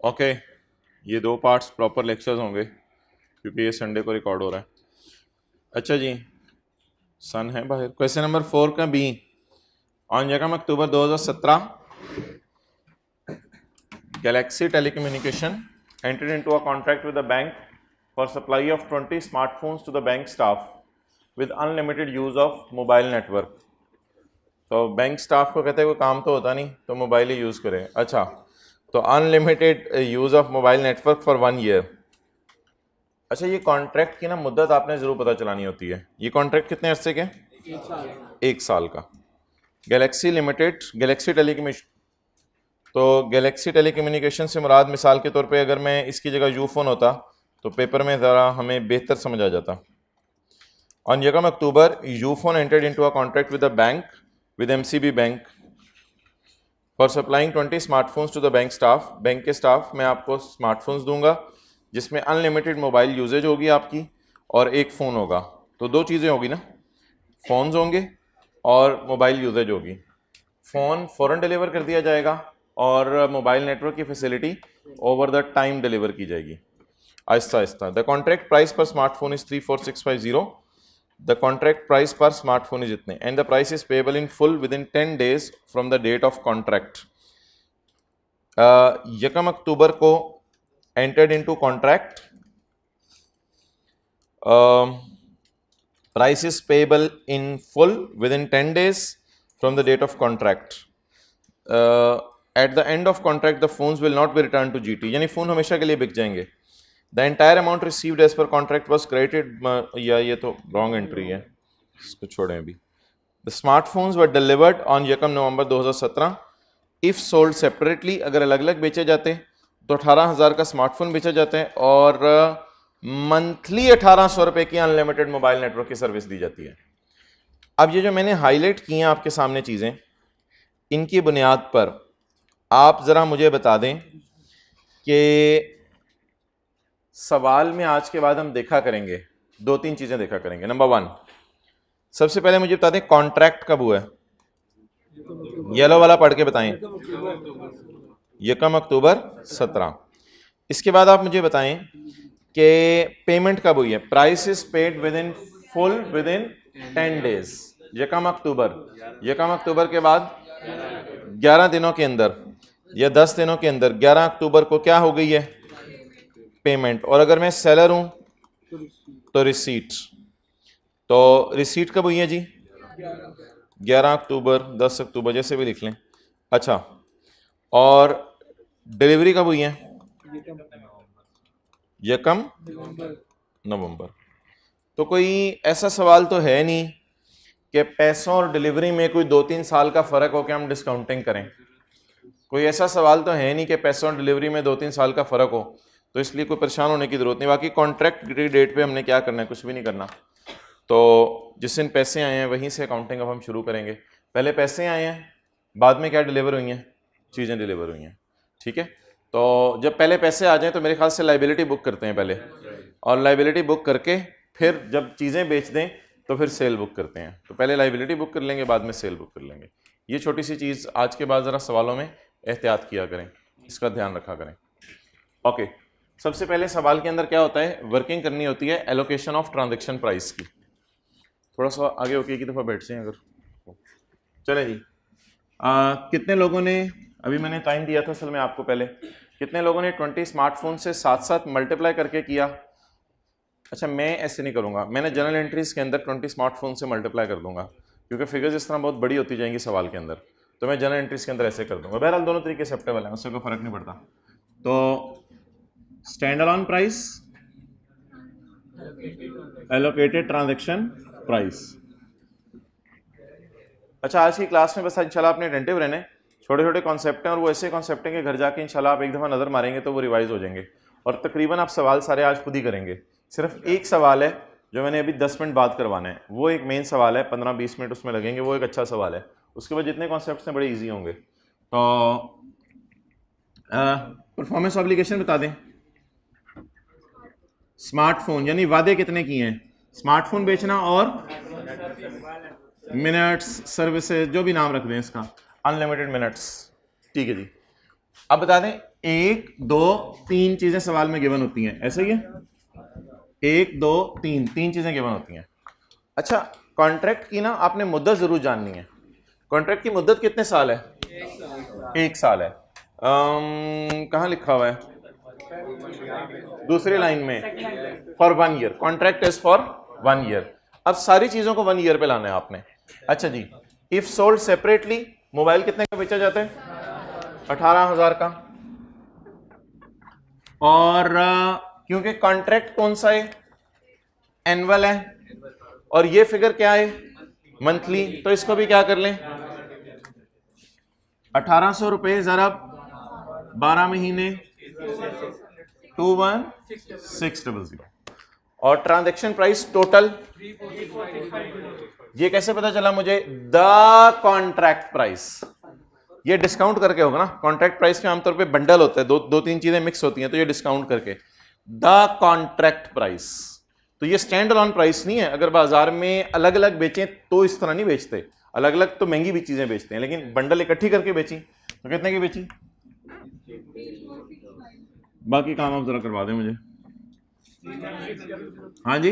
Okay, ये दो parts proper lectures होंगे क्योंकि ये संडे को रिकॉर्ड हो रहा है। अच्छा जी, सन है बाहर। क्वेश्चन नंबर 4 का बी, ऑन यकम अक्टूबर 2017 Galaxy telecommunication entered into a contract with the bank for supply of 20 smartphones to the bank staff with unlimited use of mobile network। तो बैंक स्टाफ को कहते हैं कोई काम तो होता नहीं तो मोबाइल ही यूज़ करें। अच्छा, तो unlimited use of mobile network for 1 year. अच्छा, ये कॉन्ट्रैक्ट की ना मुद्दत आपने ज़रूर पता चलानी होती है। ये कॉन्ट्रैक्ट कितने अरसे के? 1 साल का। गैलेक्सी लिमिटेड, गैलेक्सी टेलीकम्युनिकेशन, तो गैलेक्सी टेलीकम्युनिकेशन से मुराद मिसाल के तौर पे अगर मैं इसकी जगह यूफोन होता तो पेपर में ज़रा हमें बेहतर समझ आ जाता। ऑन यकम October Ufone entered into a contract with the bank, with MCB bank for supplying 20 smartphones to the bank staff. Bank के स्टाफ मैं आपको स्मार्टफोन्स दूंगा जिसमें अनलिमिटेड मोबाइल यूजेज होगी आपकी और एक फ़ोन होगा। तो दो चीज़ें होगी ना, फ़ोन्स होंगे और मोबाइल यूजेज होगी। फ़ोन फ़ौरन डिलीवर कर दिया जाएगा और मोबाइल नेटवर्क की facility over the time deliver की जाएगी आहिस्ता आहिस्ता। The contract price per smartphone is 34650। The contract price per smartphone is इतने and the price is payable in full within 10 days from the date of contract. यकम अक्टूबर को entered into contract, price is payable in full within 10 days from the date of contract. At the end of contract the phones will not be return to GT, यानी phone हमेशा के लिए बिक जाएंगे। The entire amount received as per contract was credited, या ये तो wrong entry है, इसको छोड़ें अभी। The smartphones were delivered on यकम नवंबर 2017 इफ़ सोल्ड सेपरेटली। अगर अलग अलग बेचे जाते तो 18,000 का स्मार्टफोन बेचा जाता है और मंथली 1800 रुपये की अनलिमिटेड मोबाइल नेटवर्क की सर्विस दी जाती है। अब ये जो मैंने हाईलाइट की हैं आपके सामने चीज़ें, इनकी बुनियाद पर आप ज़रा मुझे बता दें कि सवाल में आज के बाद हम देखा करेंगे, दो तीन चीज़ें देखा करेंगे। नंबर 1, सबसे पहले मुझे बता दें कॉन्ट्रैक्ट कब हुआ है? येलो वाला पढ़ के बताएं। यकम अक्टूबर 17। इसके बाद आप मुझे बताएं कि पेमेंट कब हुई है? Price is paid with in full within 10 days। यकम अक्टूबर के बाद 11 दिनों के अंदर या 10 दिनों के अंदर 11 अक्टूबर को क्या हो गई है? पेमेंट। और अगर मैं सेलर हूं तो रिसीट। तो रिसीट कब हुई है जी? 11 अक्टूबर, 10 अक्टूबर, जैसे भी लिख लें। अच्छा, और डिलीवरी कब हुई है? यकम नवंबर। तो कोई ऐसा सवाल तो है नहीं कि पैसों और डिलीवरी में कोई 2-3 साल का फ़र्क हो के हम डिस्काउंटिंग करें। कोई ऐसा सवाल तो है नहीं कि पैसों और डिलीवरी में 2-3 साल का फ़र्क हो, तो इसलिए कोई परेशान होने की ज़रूरत नहीं। बाकी कॉन्ट्रैक्ट की डेट पे हमने क्या करना है? कुछ भी नहीं करना। तो जिस दिन पैसे आए हैं वहीं से अकाउंटिंग अब हम शुरू करेंगे। पहले पैसे आए हैं, बाद में क्या डिलीवर हुई हैं? चीज़ें डिलीवर हुई हैं। ठीक है, तो जब पहले पैसे आ जाएं तो मेरे ख्याल से लाइबिलिटी बुक करते हैं पहले, और लाइबिलिटी बुक करके फिर जब चीज़ें बेच दें तो फिर सेल बुक करते हैं। तो पहले लाइबिलिटी बुक कर लेंगे, बाद में सेल बुक कर लेंगे। ये छोटी सी चीज़ आज के बाद ज़रा सवालों में एहतियात किया करें, इसका ध्यान रखा करें। ओके, सबसे पहले सवाल के अंदर क्या होता है? वर्किंग करनी होती है एलोकेशन ऑफ ट्रांजैक्शन प्राइस की। थोड़ा सा आगे होके की दफ़ा बैठ जाएं अगर। चले जी, कितने लोगों ने, अभी मैंने टाइम दिया था असल में आपको पहले, कितने लोगों ने 20 स्मार्टफोन से साथ साथ मल्टीप्लाई करके किया? अच्छा, मैं ऐसे नहीं करूँगा, मैंने जनरल एंट्रीज़ के अंदर 20 स्मार्टफोन से मल्टीप्लाई कर दूंगा क्योंकि फिगर्स इस तरह बहुत बड़ी होती जाएंगी सवाल के अंदर, तो मैं जनरल एंट्रीज़ के अंदर ऐसे कर दूंगा। बहरहाल दोनों तरीके एक्सेप्टेबल हैं, उससे कोई फ़र्क नहीं पड़ता। तो stand alone price, allocated transaction price. अच्छा, आज की क्लास में बस इंशाल्लाह आपने अटेंटिव रहने। छोटे छोटे कॉन्सेप्ट हैं और वो ऐसे कॉन्सेप्ट हैं कि घर जाके इंशाल्लाह आप एक दफ़ा नज़र मारेंगे तो वो रिवाइज हो जाएंगे और तकरीबन आप सवाल सारे आज खुद ही करेंगे। सिर्फ एक सवाल है जो मैंने अभी 10 मिनट बाद करवाना है, वो एक मेन सवाल है, 15-20 मिनट उसमें लगेंगे, वो एक अच्छा सवाल है। उसके बाद जितने कॉन्सेप्ट हैं बड़े ईजी होंगे। तो परफॉर्मेंस ऑब्लिगेशन बता दें। स्मार्टफोन यानी वादे कितने किए हैं? स्मार्टफोन बेचना और मिनट्स, सर्विसेज, जो भी नाम रख दें इसका, अनलिमिटेड मिनट्स। ठीक है जी। अब बता दें 1 2 3 चीजें सवाल में गिवन होती हैं, ऐसा ही है, 1 2 3 3 चीजें गिवन होती हैं। अच्छा, कॉन्ट्रैक्ट की ना आपने मुद्दत जरूर जाननी है। कॉन्ट्रैक्ट की मुद्दत कितने साल है? 1 साल है। कहाँ लिखा हुआ है? दूसरी लाइन में, for 1 year, contract is for 1 year. अब सारी चीजों को 1 ईयर पे लाना है आपने। अच्छा जी, इफ सोल्ड सेपरेटली, मोबाइल कितने का बेचा जाता है? 18,000 का। और क्योंकि कॉन्ट्रैक्ट कौन सा है? एनुअल है, और ये फिगर क्या है? मंथली। तो इसको भी क्या कर लें, 1800 रुपए ज़रब 12 महीने, 21,600। और ट्रांजैक्शन प्राइस टोटल, ये कैसे पता चला मुझे? The contract price. ये डिस्काउंट करके होगा ना, कॉन्ट्रैक्ट प्राइस में आमतौर पे बंडल होता है, दो तीन चीजें मिक्स होती हैं, तो ये डिस्काउंट करके द कॉन्ट्रैक्ट प्राइस। तो ये स्टैंड अलोन प्राइस नहीं है। अगर बाजार में अलग अलग बेचें तो इस तरह नहीं बेचते, अलग अलग तो महंगी भी चीजें बेचते हैं, लेकिन बंडल इकट्ठी करके बेची तो कितने की बेची? बाकी काम आप जरा करवा दें मुझे। हाँ जी,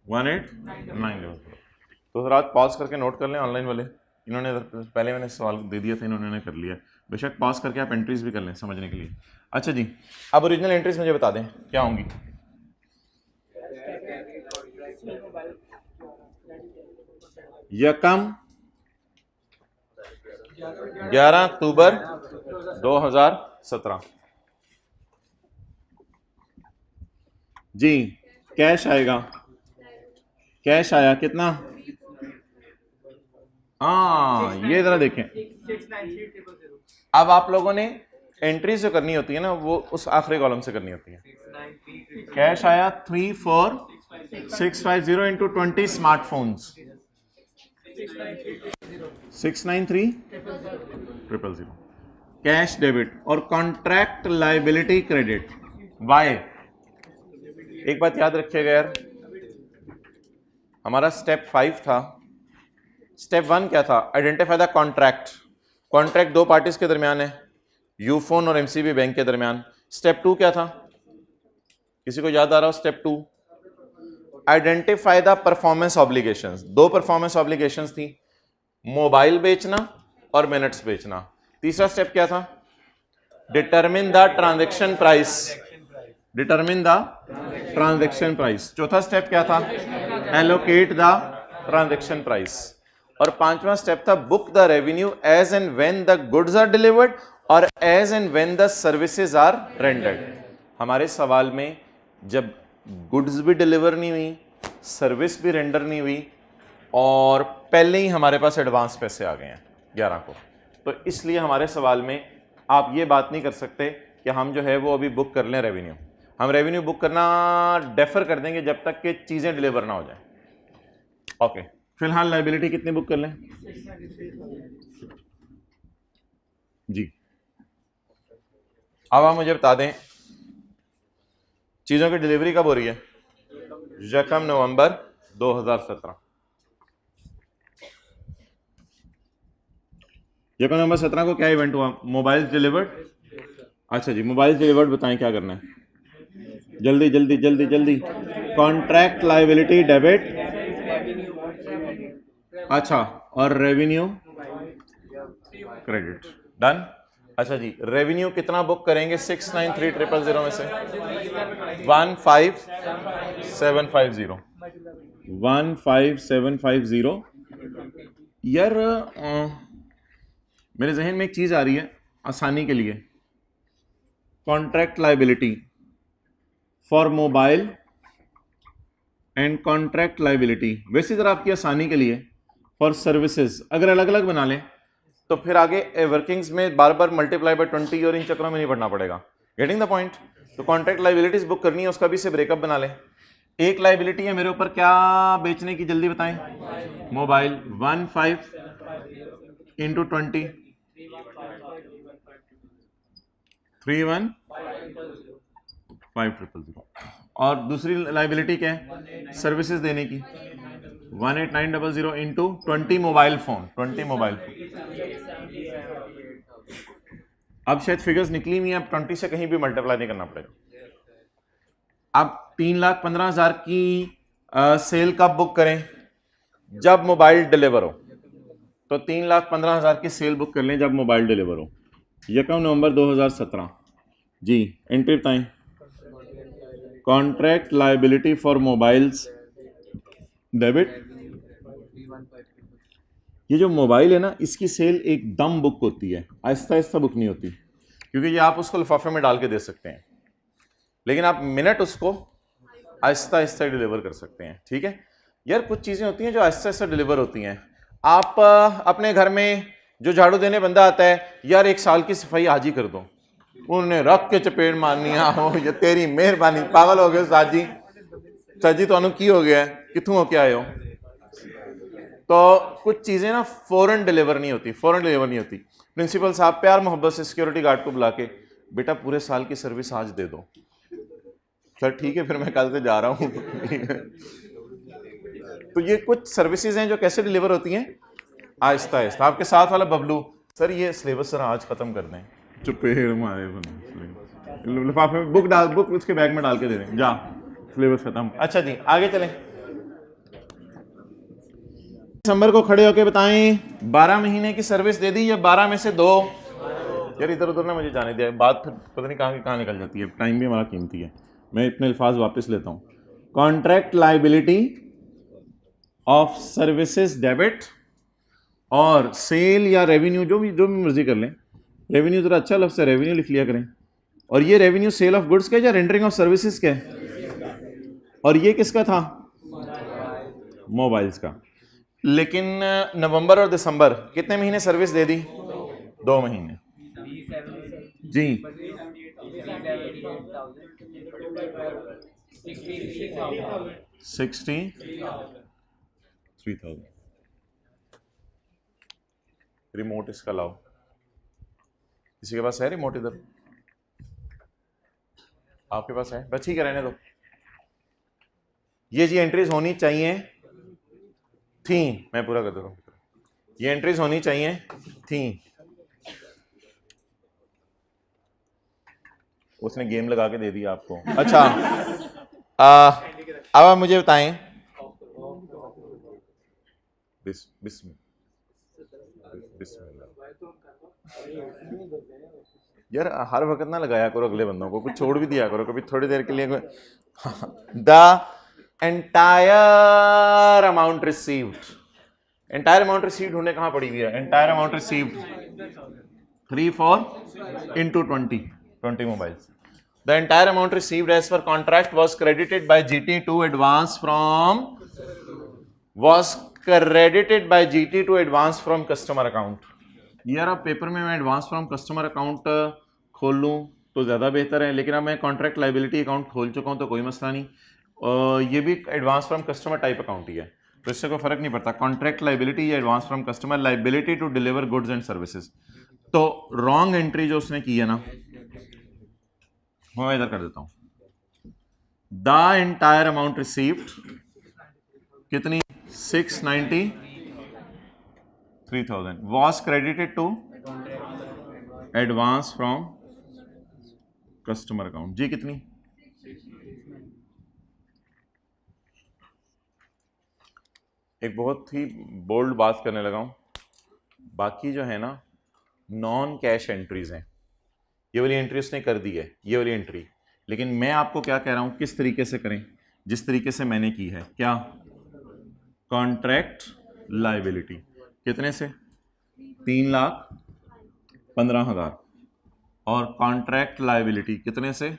18,900। तो सर आज पॉज करके नोट कर लें ऑनलाइन वाले, इन्होंने पहले मैंने सवाल दे दिया था, इन्होंने कर लिया। बेशक पॉज करके आप एंट्रीज भी कर लें समझने के लिए। अच्छा जी, अब ओरिजिनल एंट्रीज मुझे बता दें क्या होंगी। यकम 11 अक्टूबर 2017 जी। कैश आएगा, कैश आया कितना? हाँ, ये जरा देखें। अब आप लोगों ने एंट्री जो करनी होती है ना, वो उस आखिरी कॉलम से करनी होती है। कैश आया 34,650 इंटू 20 स्मार्टफोन्स, 693,000। कैश डेबिट और कॉन्ट्रैक्ट लायबिलिटी क्रेडिट वाई। एक बात याद रखिएगा यार, हमारा स्टेप 5 था। स्टेप 1 क्या था? Identify the contract. कॉन्ट्रैक्ट दो पार्टीज के दरमियान है, यूफोन और एमसीबी बैंक के दरमियान। स्टेप 2 क्या था? किसी को याद आ रहा हो? Step 2, identify the performance obligations. दो परफॉर्मेंस ऑब्लिगेशंस थी, मोबाइल बेचना और मिनट्स बेचना। तीसरा स्टेप क्या था? Determine the transaction price, determine the transaction price. चौथा स्टेप क्या था? Allocate the transaction price. और पांचवा स्टेप था book the revenue as and when the goods are delivered और as and when the services are rendered. हमारे सवाल में जब गुड्स भी डिलीवर नहीं हुई, सर्विस भी रेंडर नहीं हुई, और पहले ही हमारे पास एडवांस पैसे आ गए हैं 11 को, तो इसलिए हमारे सवाल में आप ये बात नहीं कर सकते कि हम जो है वो अभी बुक कर लें रेवेन्यू। हम रेवेन्यू बुक करना डेफर कर देंगे जब तक कि चीज़ें डिलीवर ना हो जाए। ओके, फिलहाल लायबिलिटी कितनी बुक कर लें जी? अब आप मुझे बता दें चीज़ों की डिलीवरी कब हो रही है? 1 नवंबर 2017। 1 नवंबर 17 को क्या इवेंट हुआ? Mobile delivered. अच्छा जी, मोबाइल डिलीवर्ड बताएं क्या करना है, जल्दी जल्दी जल्दी जल्दी। कॉन्ट्रैक्ट लायबिलिटी डेबिट, अच्छा, और रेवेन्यू क्रेडिट, डन। अच्छा जी, रेवेन्यू कितना बुक करेंगे 693,000 में से? 15,750। 15,750। यार मेरे जहन में एक चीज आ रही है आसानी के लिए, contract liability for mobile and contract liability. वैसे जरा आपकी आसानी के लिए फॉर सर्विसेज अगर अलग अलग बना लें तो फिर आगे वर्किंग्स में बार बार मल्टीप्लाई बाय 20 और इन चक्रों में नहीं पढ़ना पड़ेगा। Getting the point? तो कॉन्ट्रैक्ट लायबिलिटीज बुक करनी है, उसका भी से ब्रेकअप बना लें। एक लायबिलिटी है मेरे ऊपर क्या बेचने की, जल्दी बताएं? Mobile 15 into 20, 31,500। और दूसरी लायबिलिटी क्या है? सर्विसेज देने की, 18,900 into 20 mobile phone, 20 mobile phone. अब शायद फिगर्स निकली नहीं है, अब 20 से कहीं भी मल्टीप्लाई नहीं करना पड़ेगा। अब 3,15,000 की सेल कब बुक करें? जब मोबाइल डिलीवर हो। तो 3,15,000 की सेल बुक कर लें जब मोबाइल डिलीवर हो। 1 नवंबर 2017 जी। एंट्री बताएं। Contract liability for mobiles debit. ये जो मोबाइल है ना, इसकी सेल एकदम बुक होती है, आहिस्ता आहिस्ता बुक नहीं होती, क्योंकि ये आप उसको लिफाफे में डाल के दे सकते हैं, लेकिन आप मिनट उसको आहिस्ता आहिस्ता डिलीवर कर सकते हैं। ठीक है यार, कुछ चीज़ें होती हैं जो आहिस्ता आहिस्ता डिलीवर होती हैं। आप अपने घर में जो झाड़ू देने बंदा आता है, यार 1 साल की सफाई आज ही कर दो, उन्हें रख के चपेट मारनी हो, ये तेरी मेहरबानी, पागल हो गए साजी साजी, तो की हो गया है, कितों हो के आए हो। तो कुछ चीज़ें ना फौरन डिलीवर नहीं होती, फौरन डिलीवर नहीं होती। प्रिंसिपल साहब प्यार मोहब्बत से सिक्योरिटी गार्ड को बुला के, बेटा पूरे साल की सर्विस आज दे दो। सर ठीक है, फिर मैं कल से जा रहा हूँ। तो ये कुछ सर्विसेज हैं जो कैसे डिलीवर होती हैं, आहिस्ता आहिस्ता। आपके साथ वाला बबलू, सर ये सिलेबस सर आज खत्म कर दें, चुपेड़ मारे लिफाफे में बुक डाल, बुक उसके बैग में डाल के दे दें, जा सिलेबस खत्म। अच्छा जी आगे चलें। दिसंबर को खड़े होके बताएं 12 महीने की सर्विस दे दी या 12 में से 2? यार इधर उधर ना मुझे जाने दिया, बात फिर पता नहीं कहाँ निकल जाती है, टाइम भी हमारा कीमती है। मैं इतने अल्फाज वापस लेता हूँ। Contract liability of services debit और सेल या रेवेन्यू, जो भी मर्जी कर लें। रेवेन्यू जरा अच्छा लफ्ज़ है, रेवेन्यू लिख लिया करें। और ये रेवेन्यू सेल ऑफ गुड्स का या रेंडरिंग ऑफ सर्विसेज का है? और ये किसका था? मोबाइल्स का। लेकिन नवंबर और दिसंबर कितने महीने सर्विस दे दी? 2 महीने जी। 63,000। रिमोट इसका लाओ, किसी के पास है रिमोट? इधर आपके पास है? बस ठीक है, रहने दो। ये जी एंट्रीज होनी चाहिए थी, मैं पूरा कर देता हूँ। ये एंट्रीज होनी चाहिए थी। उसने गेम लगा के दे दिया आपको। अच्छा अब आप मुझे बताएं, यार हर वक्त ना लगाया करो अगले बंदों को, कुछ छोड़ भी दिया करो कभी थोड़ी देर के लिए। The entire amount received, entire amount received होने कहाँ पड़ी हुई है? Entire amount received 3,4 into 20 mobiles. The entire amount received as per contract was credited by GT to advance from customer account. यार अब पेपर में मैं एडवांस फ्रॉम कस्टमर अकाउंट खोल लूँ तो ज़्यादा बेहतर है, लेकिन अब मैं कॉन्ट्रैक्ट लायबिलिटी अकाउंट खोल चुका हूँ तो कोई मसला नहीं। ये भी advance from customer type account ही है, तो इससे कोई फर्क नहीं पड़ता, कॉन्ट्रैक्ट लायबिलिटी या advance from customer liability to deliver goods and services. तो रॉन्ग एंट्री जो उसने की है ना, मैं इधर कर देता हूं। द एंटायर अमाउंट रिसीव्ड कितनी? 693,000 was credited to advance from customer account. जी कितनी? एक बहुत ही बोल्ड बात करने लगा हूं, बाकी जो है ना नॉन कैश एंट्रीज हैं, ये वाली एंट्री उसने कर दी है, ये वाली एंट्री, लेकिन मैं आपको क्या कह रहा हूं किस तरीके से करें, जिस तरीके से मैंने की है। क्या? कॉन्ट्रैक्ट लायबिलिटी कितने से? 3,15,000 और कॉन्ट्रैक्ट लायबिलिटी कितने से?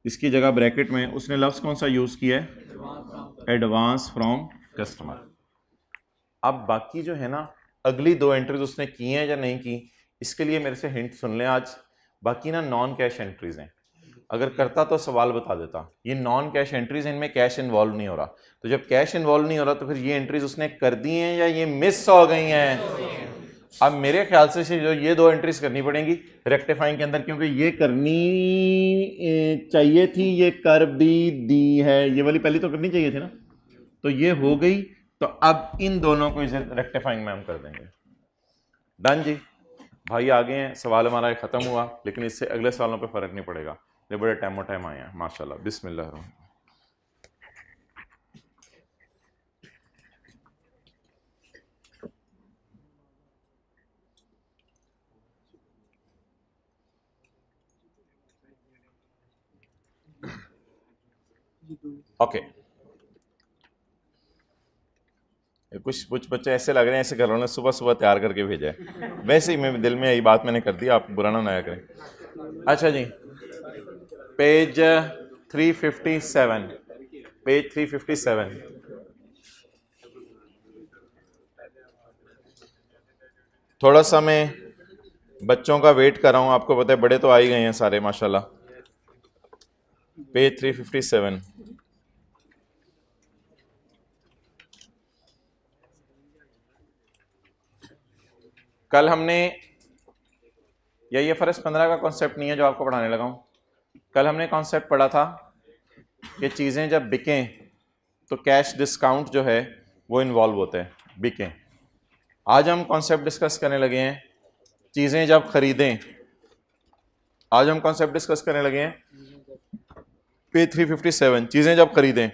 इसकी जगह ब्रैकेट में उसने लफ्ज़ कौन सा यूज़ किया है? Advance from customer. अब बाकी जो है ना अगली 2 एंट्रीज उसने की हैं या नहीं की, इसके लिए मेरे से हिंट सुन लें आज। बाकी ना नॉन कैश एंट्रीज हैं, अगर करता तो सवाल बता देता। ये नॉन कैश एंट्रीज, इनमें कैश इन्वॉल्व नहीं हो रहा, तो जब कैश इन्वॉल्व नहीं हो रहा तो फिर ये एंट्रीज उसने कर दी हैं या ये मिस हो गई हैं? अब मेरे ख्याल से जो ये 2 एंट्रीज करनी पड़ेंगी रेक्टिफाइंग के अंदर, क्योंकि ये करनी चाहिए थी, ये कर भी दी है। ये वाली पहली तो करनी चाहिए थी ना, तो ये हो गई। तो अब इन दोनों को इसे रेक्टिफाइंग में हम कर देंगे। डन जी। भाई आ गए हैं, सवाल हमारा खत्म हुआ, लेकिन इससे अगले सवालों पे फर्क नहीं पड़ेगा। ये बड़े टाइम आए हैं माशाल्लाह। बिस्मिल्लाह। ओके, कुछ बच्चे ऐसे लग रहे हैं ऐसे घर वालों ने सुबह सुबह तैयार करके भेजा है। वैसे ही मैं दिल में यही बात मैंने कर दी, आप बुरा ना आया करें। अच्छा जी, पेज 357, पेज 357। थोड़ा सा मैं बच्चों का वेट कर रहा हूं, आपको पता है बड़े तो आ ही गए हैं सारे माशाल्लाह। पेज 357। कल हमने ये फर्स्ट 15 का कॉन्सेप्ट नहीं है जो आपको पढ़ाने लगा हूं। कल हमने कॉन्सेप्ट पढ़ा था कि चीज़ें जब बिकें तो कैश डिस्काउंट जो है वो इन्वॉल्व होता है, बिकें। आज हम कॉन्सेप्ट डिस्कस करने लगे हैं चीज़ें जब खरीदें। आज हम कॉन्सेप्ट डिस्कस करने लगे हैं पेज 357, चीज़ें जब खरीदें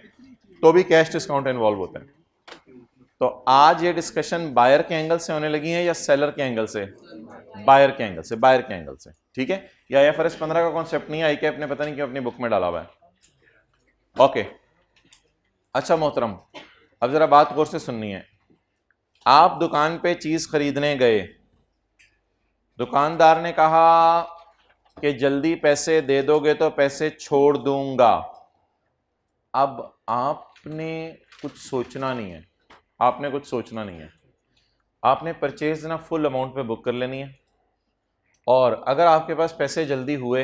तो भी कैश डिस्काउंट इन्वॉल्व होता है। तो आज ये डिस्कशन बायर के एंगल से होने लगी है या सेलर के एंगल से? बायर के एंगल से, बायर के एंगल से, ठीक है। या IFRS 15 का कॉन्सेप्ट नहीं है, ICAP ने पता नहीं क्यों अपनी बुक में डाला हुआ है। ओके, अच्छा मोहतरम, अब जरा बात गौर से सुननी है। आप दुकान पे चीज खरीदने गए, दुकानदार ने कहा कि जल्दी पैसे दे दोगे तो पैसे छोड़ दूंगा। अब आपने कुछ सोचना नहीं है, आपने कुछ सोचना नहीं है, आपने परचेज ना फुल अमाउंट पे बुक कर लेनी है। और अगर आपके पास पैसे जल्दी हुए,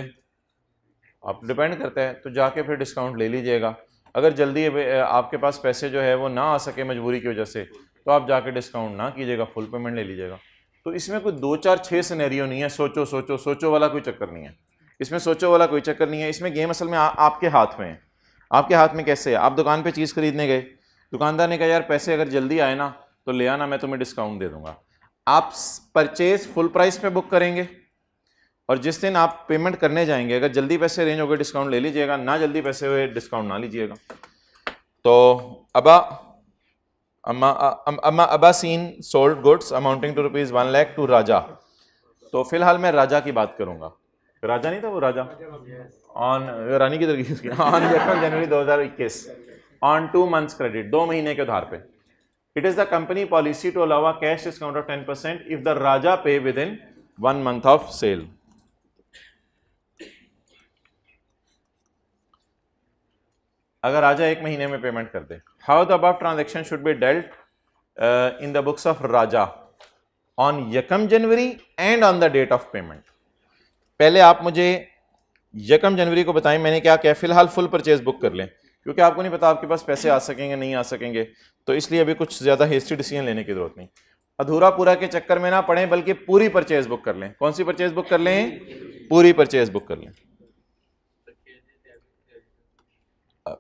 आप डिपेंड करता है, तो जाके फिर डिस्काउंट ले लीजिएगा। अगर जल्दी आपके पास पैसे जो है वो ना आ सके मजबूरी की वजह से, तो आप जाके डिस्काउंट ना कीजिएगा, फुल पेमेंट ले लीजिएगा। तो इसमें कोई 2 4 6 सिनेरियो नहीं है, सोचो सोचो सोचो वाला कोई चक्कर नहीं है। इसमें सोचो वाला कोई चक्कर नहीं है। इसमें गेम असल में आपके हाथ में है। आपके हाथ में कैसे है? आप दुकान पे चीज़ खरीदने गए, दुकानदार ने कहा यार पैसे अगर जल्दी आए ना तो ले आना, मैं तुम्हें डिस्काउंट दे दूंगा। आप परचेज फुल प्राइस पे बुक करेंगे और जिस दिन आप पेमेंट करने जाएंगे अगर जल्दी पैसे अरेंज हो गए डिस्काउंट ले लीजिएगा, ना जल्दी पैसे हुए डिस्काउंट ना लीजिएगा। तो Abbasin sold goods amounting to ₹1 lakh to Raja. तो फिलहाल मैं राजा की बात करूंगा। राजा नहीं था वो, राजा ऑन रानी की तरह on January 2021 on 2 months credit, 2 महीने के उधार पे। It is the company policy to allow a cash discount of 10% if the Raja pay within 1 month of sale. अगर राजा 1 महीने में पेमेंट कर दे, how the above transaction should be dealt in the books of Raja on 1 January and on the date of payment. पहले आप मुझे 1 जनवरी को बताएं मैंने क्या क्या। फिलहाल फुल परचेज बुक कर लें, क्योंकि आपको नहीं पता आपके पास पैसे आ सकेंगे नहीं आ सकेंगे, तो इसलिए अभी कुछ ज्यादा हेस्टी डिसीजन लेने की जरूरत नहीं। अधूरा पूरा के चक्कर में ना पड़े, बल्कि पूरी परचेज बुक कर लें। कौन सी परचेज बुक कर लें? पूरी परचेज बुक कर लें।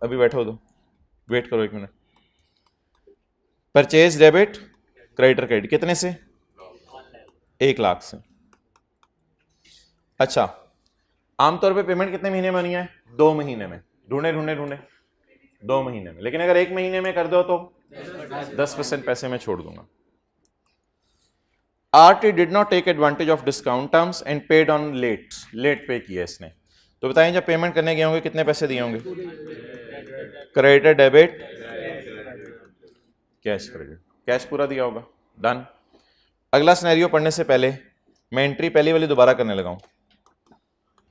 अभी बैठो दो, वेट करो 1 minute. Purchase debit creditor credit कितने से? 1 लाख से। अच्छा, आमतौर पे पेमेंट कितने महीने में होनी है? 2 महीने में। ढूंढे ढूंढे ढूंढे 2 महीने में। लेकिन अगर 1 महीने में कर दो तो 10% पैसे मैं छोड़ दूंगा। RT did not take advantage of discount terms and paid on late pay किया इसने। तो बताएं जब पेमेंट करने गए होंगे कितने पैसे दिए होंगे? Creditor debit cash credit, cash पूरा दिया होगा। डन। अगला सिनेरियो पढ़ने से पहले मैं एंट्री पहली वाली दोबारा करने लगा हूं।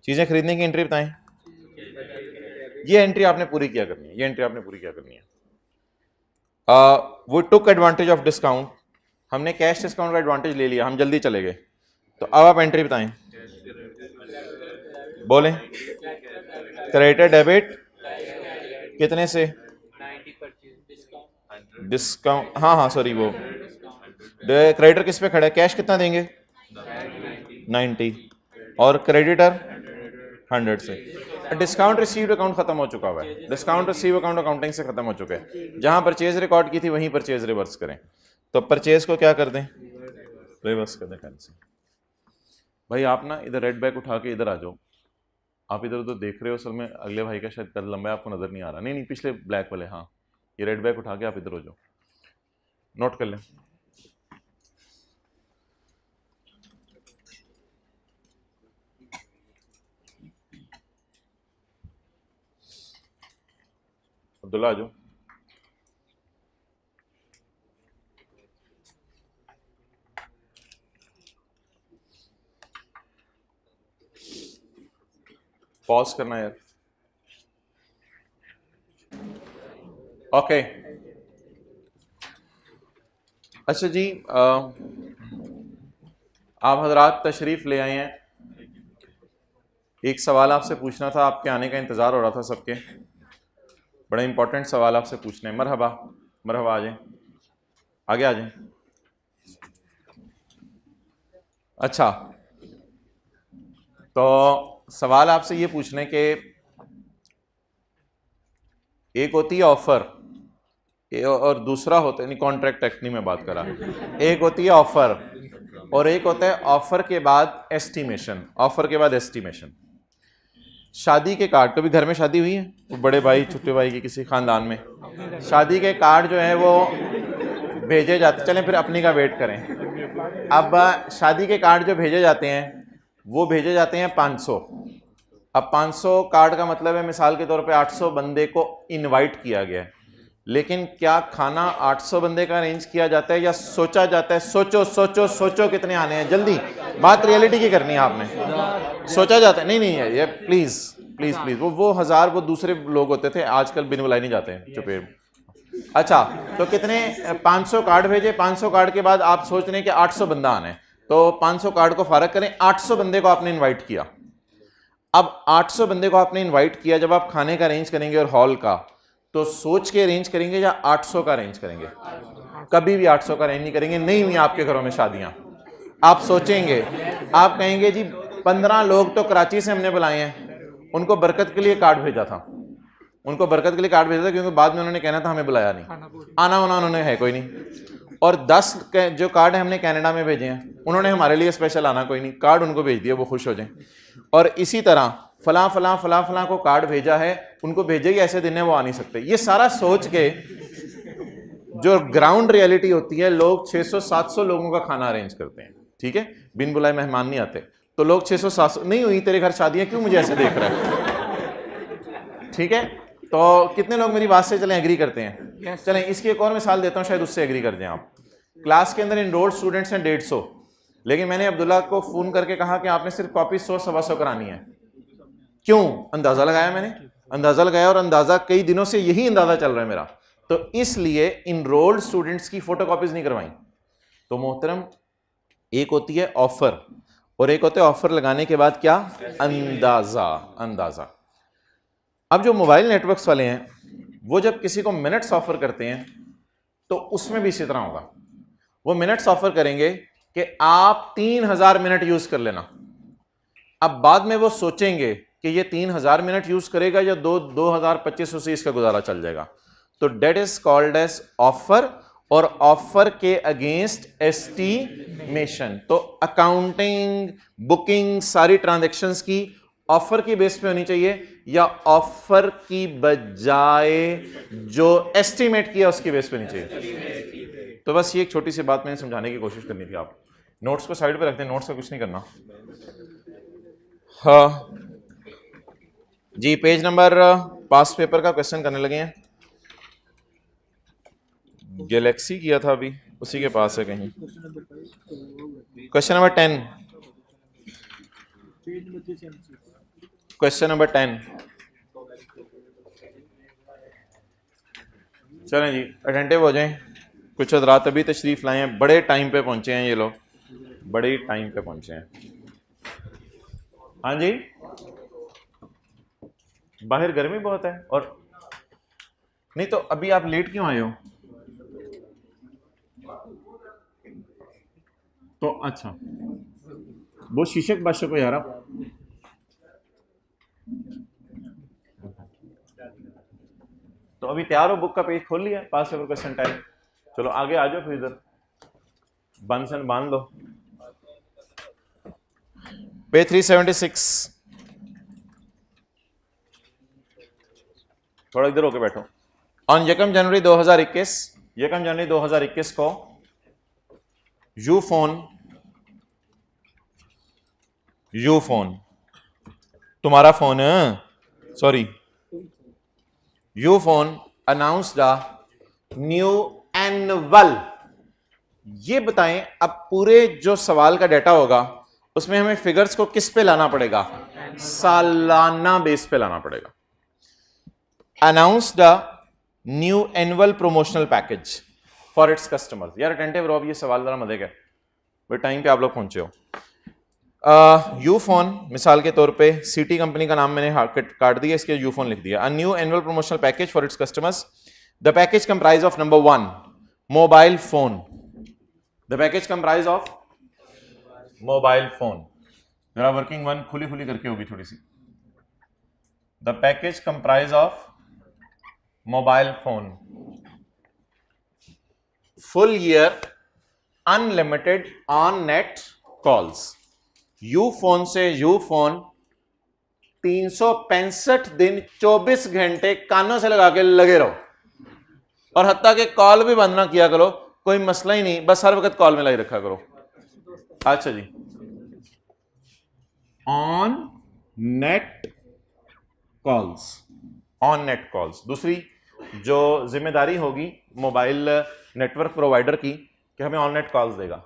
चीजें खरीदने की एंट्री बताएं। ये एंट्री आपने पूरी किया करनी है, ये एंट्री आपने पूरी किया करनी है। वो टुक एडवांटेज ऑफ डिस्काउंट, हमने कैश डिस्काउंट का एडवांटेज ले लिया, हम जल्दी चले गए। तो अब आप एंट्री बताएं, बोलें। क्रेडिटर डेबिट कितने से? डिस्काउंट, हाँ सॉरी, वो क्रेडिटर किस पे खड़ा है? कैश कितना देंगे? 90 और क्रेडिटर 100 से। डिस्काउंट रिसीव्ड अकाउंट खत्म हो चुका हुआ है, डिस्काउंट रिसीव अकाउंट अकाउंटिंग से खत्म हो चुका है। जहां परचेज रिकॉर्ड की थी वहीं परचेज रिवर्स करें। तो परचेज को क्या कर दें, रिवर्स कर दें कैंसिल। भाई आप ना इधर रेड बैग उठा के इधर आ जाओ, आप इधर उधर देख रहे हो, असल में अगले भाई का शायद कद लंबा है, आपको नजर नहीं आ रहा। नहीं नहीं, पिछले ब्लैक वाले, हाँ ये रेड बैग उठा के आप इधर हो जाओ, नोट कर लें। अब्दुल्ला आ जाओ। पॉज करना यार। ओके अच्छा जी, आप हजरात तशरीफ ले आए हैं। एक सवाल आपसे पूछना था, आपके आने का इंतज़ार हो रहा था सबके, बड़ा इंपॉर्टेंट सवाल आपसे पूछने। मरहबा मरहबा, आ जाएं, आगे आ जाएं। अच्छा, तो सवाल आपसे ये पूछने के, एक होती है ऑफर और दूसरा होता है, नहीं कॉन्ट्रैक्ट एक्ट नहीं मैं बात कर रहा, एक होती है ऑफर और एक होता है ऑफर के बाद एस्टिमेशन। ऑफर के बाद एस्टिमेशन। शादी के कार्ड, कभी घर में शादी हुई है, वो बड़े भाई छोटे भाई की किसी खानदान में, शादी के कार्ड जो है वो भेजे जाते, चलें फिर अपनी का वेट करें। अब शादी के कार्ड जो भेजे जाते हैं वो भेजे जाते हैं 500। अब 500 कार्ड का मतलब है मिसाल के तौर पे 800 बंदे को इनवाइट किया गया है, लेकिन क्या खाना 800 बंदे का अरेंज किया जाता है या सोचा जाता है? सोचो सोचो सोचो कितने आने हैं, जल्दी, बात रियलिटी की करनी है आपने। सोचा जाता है, नहीं नहीं है ये, प्लीज प्लीज प्लीज, वो 1000 वो दूसरे लोग होते थे, आजकल बिन बुलाए नहीं जाते हैं, चुपे। अच्छा, तो कितने 500 कार्ड भेजे, 500 कार्ड के बाद आप सोच रहे हैं कि 800 बंदा आना है, तो 500 कार्ड को फारग करें, 800 बंदे को आपने इन्वाइट किया। अब 800 बंदे को आपने इन्वाइट किया, जब आप खाने का अरेंज करेंगे और हॉल का, तो सोच के अरेंज करेंगे या 800 का अरेंज करेंगे? कभी भी 800 का अरेंज नहीं करेंगे, नहीं हुई आपके घरों में शादियां। आप सोचेंगे, आप कहेंगे जी 15 लोग तो कराची से हमने बुलाए हैं, उनको बरकत के लिए कार्ड भेजा था, उनको बरकत के लिए कार्ड भेजा था, क्योंकि बाद में उन्होंने कहना था हमें बुलाया नहीं, आना होना उन्होंने है कोई नहीं। और 10 जो कार्ड हमने कनाडा में भेजे हैं, उन्होंने हमारे लिए स्पेशल आना कोई नहीं, कार्ड उनको भेज दिया, वो खुश हो जाएं। और इसी तरह फलां फलां फलां फलां को कार्ड भेजा है, उनको भेजे ही ऐसे दिन है वो आ नहीं सकते। ये सारा सोच के जो ग्राउंड रियलिटी होती है, लोग 600-700 लोगों का खाना अरेंज करते हैं, ठीक है, बिन बुलाए मेहमान नहीं आते, तो लोग 600-700, नहीं हुई तेरे घर शादियां, क्यों मुझे ऐसे देख रहा है? ठीक है, तो कितने लोग मेरी बात से चलें एग्री करते हैं? चलें इसकी एक और मिसाल देता हूं, शायद उससे एग्री कर जाएं आप। क्लास के अंदर इनरोल्ड स्टूडेंट्स हैं 150, लेकिन मैंने अब्दुल्ला को फोन करके कहा कि आपने सिर्फ कॉपी 100-125 करानी है। क्यों? अंदाजा लगाया मैंने, अंदाजा लगाया, और अंदाजा कई दिनों से यही अंदाजा चल रहा है मेरा, तो इसलिए इनरोल्ड स्टूडेंट्स की फोटोकॉपीज नहीं करवाई। तो मोहतरम, एक होती है ऑफर और एक होता है ऑफर लगाने के बाद क्या? अंदाजा। अंदाजा। अब जो मोबाइल नेटवर्क्स वाले हैं, वो जब किसी को मिनट्स ऑफर करते हैं तो उसमें भी इसी तरह होगा। वो मिनट्स ऑफर करेंगे कि आप 3000 मिनट यूज कर लेना। अब बाद में वो सोचेंगे कि ये 3000 मिनट यूज करेगा या 2500 से इसका गुजारा चल जाएगा। तो date is called as offer, और ऑफर के अगेंस्ट एस्टिमेशन। तो अकाउंटिंग, बुकिंग, सारी ट्रांजैक्शंस की ऑफर की बेस पे होनी चाहिए या ऑफर की बजाय जो एस्टिमेट किया उसकी बेस पे होनी चाहिए? तो बस ये एक छोटी सी बात मैंने समझाने की कोशिश करनी थी। आप नोट्स को साइड पे रखते हैं, नोट्स का कुछ नहीं करना। हाँ जी, पेज नंबर पास पेपर का क्वेश्चन करने लगे हैं। गैलेक्सी किया था अभी, उसी के पास है कहीं। Question number 10, question number 10। चलें जी, अटेंटिव हो जाएं। कुछ हज़रात अभी तशरीफ लाए हैं, बड़े टाइम पे पहुंचे हैं ये लोग, बड़े टाइम पे पहुंचे हैं। हाँ जी, बाहर गर्मी बहुत है, और नहीं तो अभी आप लेट क्यों आए हो? तो अच्छा, वो शीशे के बादशाह को यार आप तो अभी तैयार हो, बुक का पेज खोल लिया, पास पेपर क्वेश्चन टाइम। चलो आगे आ जाओ फिर, इधर बंद से बांध लो। पेज 376, थोड़ा इधर होके बैठो। ऑन यकम जनवरी 2021 को यूफोन तुम्हारा phone, sorry, Ufone announced the new annual. ये बताएं, अब पूरे जो सवाल का डेटा होगा उसमें हमें फिगर्स को किस पे लाना पड़ेगा? सालाना बेस पे लाना पड़ेगा। Announced the new annual promotional package for its customers. यार अटेंटिव रहो, ये सवाल जरा मजे का, बट टाइम पे आप लोग पहुंचे हो। यूफोन मिसाल के तौर पे सिटी कंपनी का नाम मैंने काट दिया, इसके यूफोन लिख दिया। A new annual promotional package for its customers. The package comprise of number 1 mobile phone. The package comprise of mobile phone. मेरा वर्किंग वन खुली खुली करके होगी थोड़ी सी। The package comprise of mobile phone, full year unlimited on net calls. Ufone से यूफोन 365 दिन 24 घंटे कानों से लगा के लगे रहो, और हत्ता के कॉल भी बंद ना किया करो, कोई मसला ही नहीं, बस हर वक्त कॉल में लाई रखा करो। अच्छा जी, on net calls, on net calls. दूसरी जो जिम्मेदारी होगी मोबाइल नेटवर्क प्रोवाइडर की कि हमें ऑन नेट कॉल्स देगा,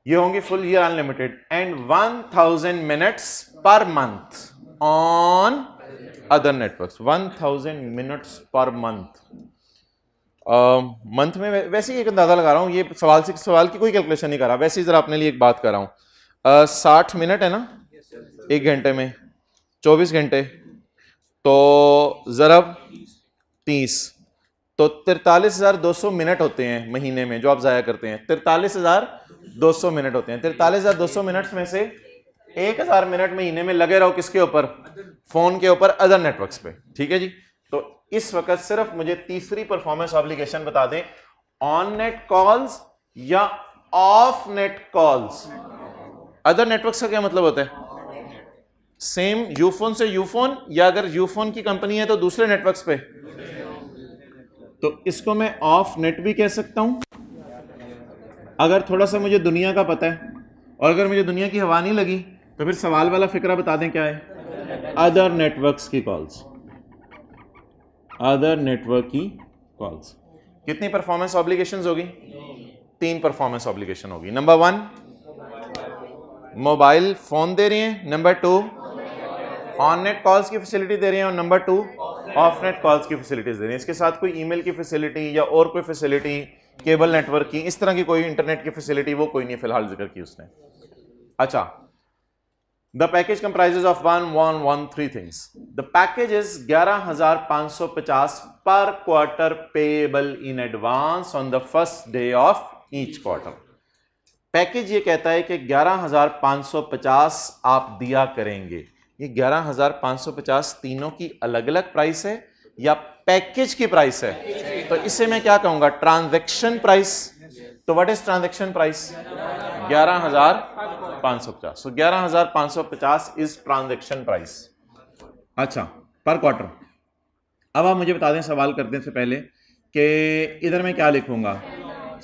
ये होंगी full year unlimited and 1000 minutes per month on other networks. 1000 minutes per month. Month में वैसे ही एक अंदाजा लगा रहा हूं, ये सवाल की कोई कैलकुलेशन नहीं कर रहा, वैसे ही जरा अपने लिए एक बात कर रहा हूं। 60 मिनट है ना एक घंटे में, 24 घंटे, तो ज़रब 30, तो 43,200 मिनट होते हैं महीने में जो आप ज़ाया करते हैं। 43,200 मिनट होते हैं। 43,200 मिनट्स में से 1,000 मिनट महीने में लगे रहो किसके ऊपर? फोन के ऊपर, अदर नेटवर्क्स पे। ठीक है जी। तो इस वक्त सिर्फ मुझे तीसरी परफॉर्मेंस ऑब्लिगेशन बता दें, ऑन नेट कॉल्स या of net calls. Other networks का क्या मतलब होता है? सेम यूफोन से यूफोन, या अगर यूफोन की कंपनी है तो दूसरे नेटवर्क्स पे। तो इसको मैं ऑफ नेट भी कह सकता हूं अगर थोड़ा सा मुझे दुनिया का पता है, और अगर मुझे दुनिया की हवा नहीं लगी तो फिर सवाल वाला फिक्रा बता दें क्या है? अदर नेटवर्क्स की कॉल्स, अदर नेटवर्क की कॉल्स। कितनी परफॉर्मेंस ऑब्लिगेशंस होगी? 3 परफॉर्मेंस ऑब्लिगेशन होगी। नंबर 1 मोबाइल फोन दे रही हैं, नंबर 2 ऑन नेट कॉल्स की फैसिलिटी दे रही हैं, और नंबर 2 ऑफ नेट कॉल्स की फैसिलिटीज दे रही हैं। इसके साथ कोई ईमेल की फैसिलिटी या और कोई फैसिलिटी, केबल नेटवर्क की, इस तरह की कोई इंटरनेट की फैसिलिटी वो कोई नहीं फिलहाल जिक्र की उसने। अच्छा, the package comprises of 1 things. The package is 11,550 per quarter payable in advance on the first day of each quarter. Package ये कहता है कि 11,550 आप दिया करेंगे। ये 11,550 तीनों की अलग अलग प्राइस है या पैकेज की प्राइस है? तो इसे मैं क्या कहूंगा? Transaction price. तो what is transaction price? 11,550। So 11,550 is transaction price. अच्छा, पर क्वार्टर। अब आप मुझे बता दें सवाल करने से पहले कि इधर मैं क्या लिखूंगा?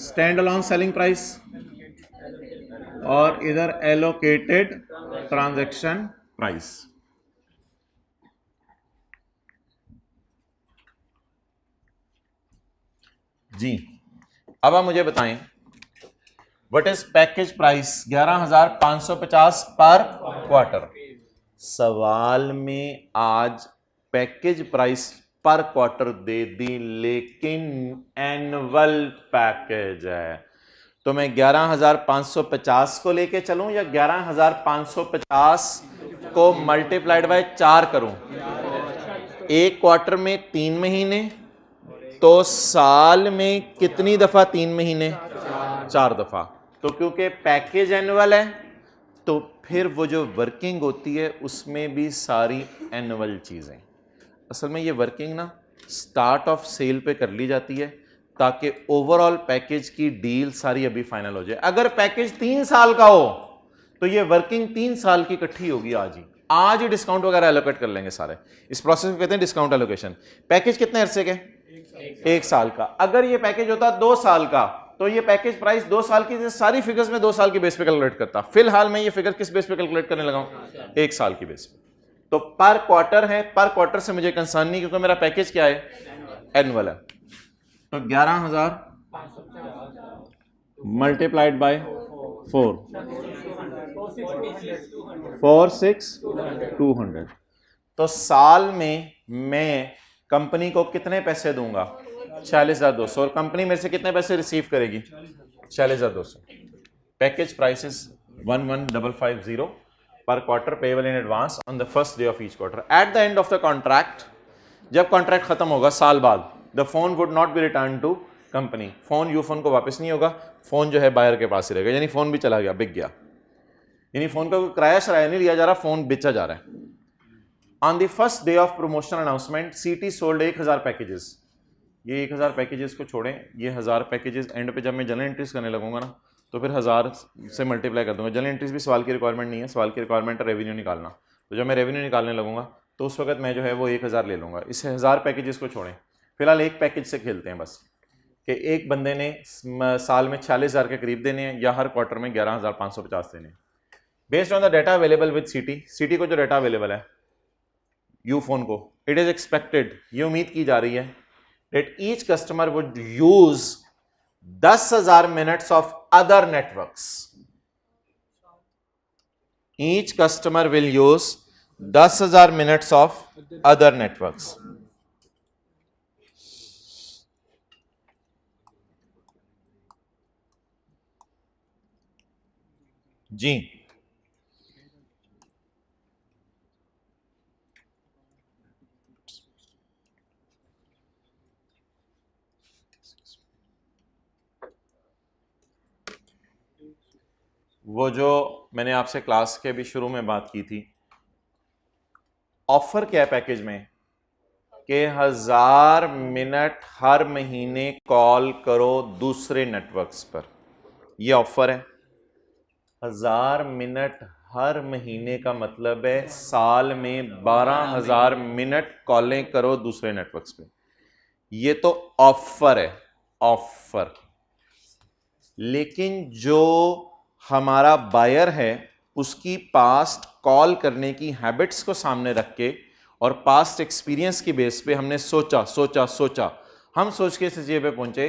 स्टैंड अलोन सेलिंग प्राइस, और इधर एलोकेटेड ट्रांजैक्शन प्राइस। जी, अब आप मुझे बताएं what is package price? 11,550 per quarter. सवाल में आज पैकेज प्राइस पर क्वार्टर दे दी, लेकिन एनुअल पैकेज है। तो मैं 11,550 को लेके चलूं या 11,550 को मल्टीप्लाइड बाय 4 करूं? एक क्वार्टर में 3 महीने, तो साल में कितनी दफा 3 महीने? 4 दफा। तो क्योंकि पैकेज एनुअल है तो फिर वो जो वर्किंग होती है उसमें भी सारी एनुअल चीजें। असल में ये वर्किंग ना स्टार्ट ऑफ सेल पे कर ली जाती है ताकि ओवरऑल पैकेज की डील सारी अभी फाइनल हो जाए। अगर पैकेज 3 साल का हो तो ये वर्किंग 3 साल की इकट्ठी होगी आज ही डिस्काउंट वगैरह एलोकेट कर लेंगे सारे। इस प्रोसेस को कहते हैं डिस्काउंट एलोकेशन। पैकेज कितने अरसे के? 1 साल का। अगर ये पैकेज होता 2 साल का तो ये पैकेज प्राइस 2 साल की सारी फिगर्स में 2 साल की बेस पे कैलकुलेट करता। फिलहाल मैं ये फिगर किस बेस पे कैलकुलेट करने लगा हूं? 1 साल की बेस पे। तो पर क्वार्टर है, पर क्वार्टर से मुझे कंसर्न नहीं क्योंकि मेरा पैकेज क्या है? एनुअल है। तो 11,000 मल्टीप्लाइड बाय 4 200। तो साल में मैं कंपनी को कितने पैसे दूंगा? 46,200। और कंपनी मेरे से कितने पैसे रिसीव करेगी? 46,200। Package prices 11,550 per quarter payable in advance on the first day of each quarter. At the end of the contract, जब कॉन्ट्रैक्ट खत्म होगा साल बाद, the phone would not be return to company. Phone Ufone को वापस नहीं होगा, फोन जो है बायर के पास ही रहेगा। यानी फोन भी चला गया, बिक गया। यानी फोन का कोई किराया नहीं लिया जा रहा, फोन बेचा जा रहा है। On the first day of promotional announcement सीटी सोल्ड 1,000 पैकेजेस। ये 1,000 पैकेजेस को छोड़ें, ये 1,000 पैकेजेस एंड पे जब मैं जनरल एंट्रीज करने लगूंगा ना तो फिर 1,000 से मल्टीप्लाई कर दूंगा। जनरल एंट्रीज भी सवाल की रिक्वायरमेंट नहीं है, सवाल की रिक्वायरमेंट है रेवेन्यू निकालना। तो जब मैं रेवेन्यू निकालने लगूंगा तो उस वक्त मैं जो है वो 1,000 ले लूंगा। इस 1,000 पैकेजेस को छोड़ें, फिलहाल एक पैकेज से खेलते हैं बस कि एक बंदे ने साल में 46,000 के करीब देने हैं या हर क्वार्टर में 11,550 देने हैं। Based on the data available with city को जो डाटा अवेलेबल है यूफोन को, इट इज एक्सपेक्टेड, ये उम्मीद की जा रही है that each customer would use 10,000 minutes of other networks. Each customer will use 10,000 minutes of other networks. जी वो जो मैंने आपसे क्लास के भी शुरू में बात की थी, ऑफर क्या है पैकेज में कि 1,000 मिनट हर महीने कॉल करो दूसरे नेटवर्क्स पर। ये ऑफर है। 1,000 मिनट हर महीने का मतलब है साल में 12,000 मिनट कॉलें करो दूसरे नेटवर्क्स पे। ये तो ऑफर है, ऑफर। लेकिन जो हमारा बायर है उसकी पास्ट कॉल करने की हैबिट्स को सामने रख के और पास्ट एक्सपीरियंस की बेस पे हमने सोचा हम सोच के इस चीज़ पे पहुंचे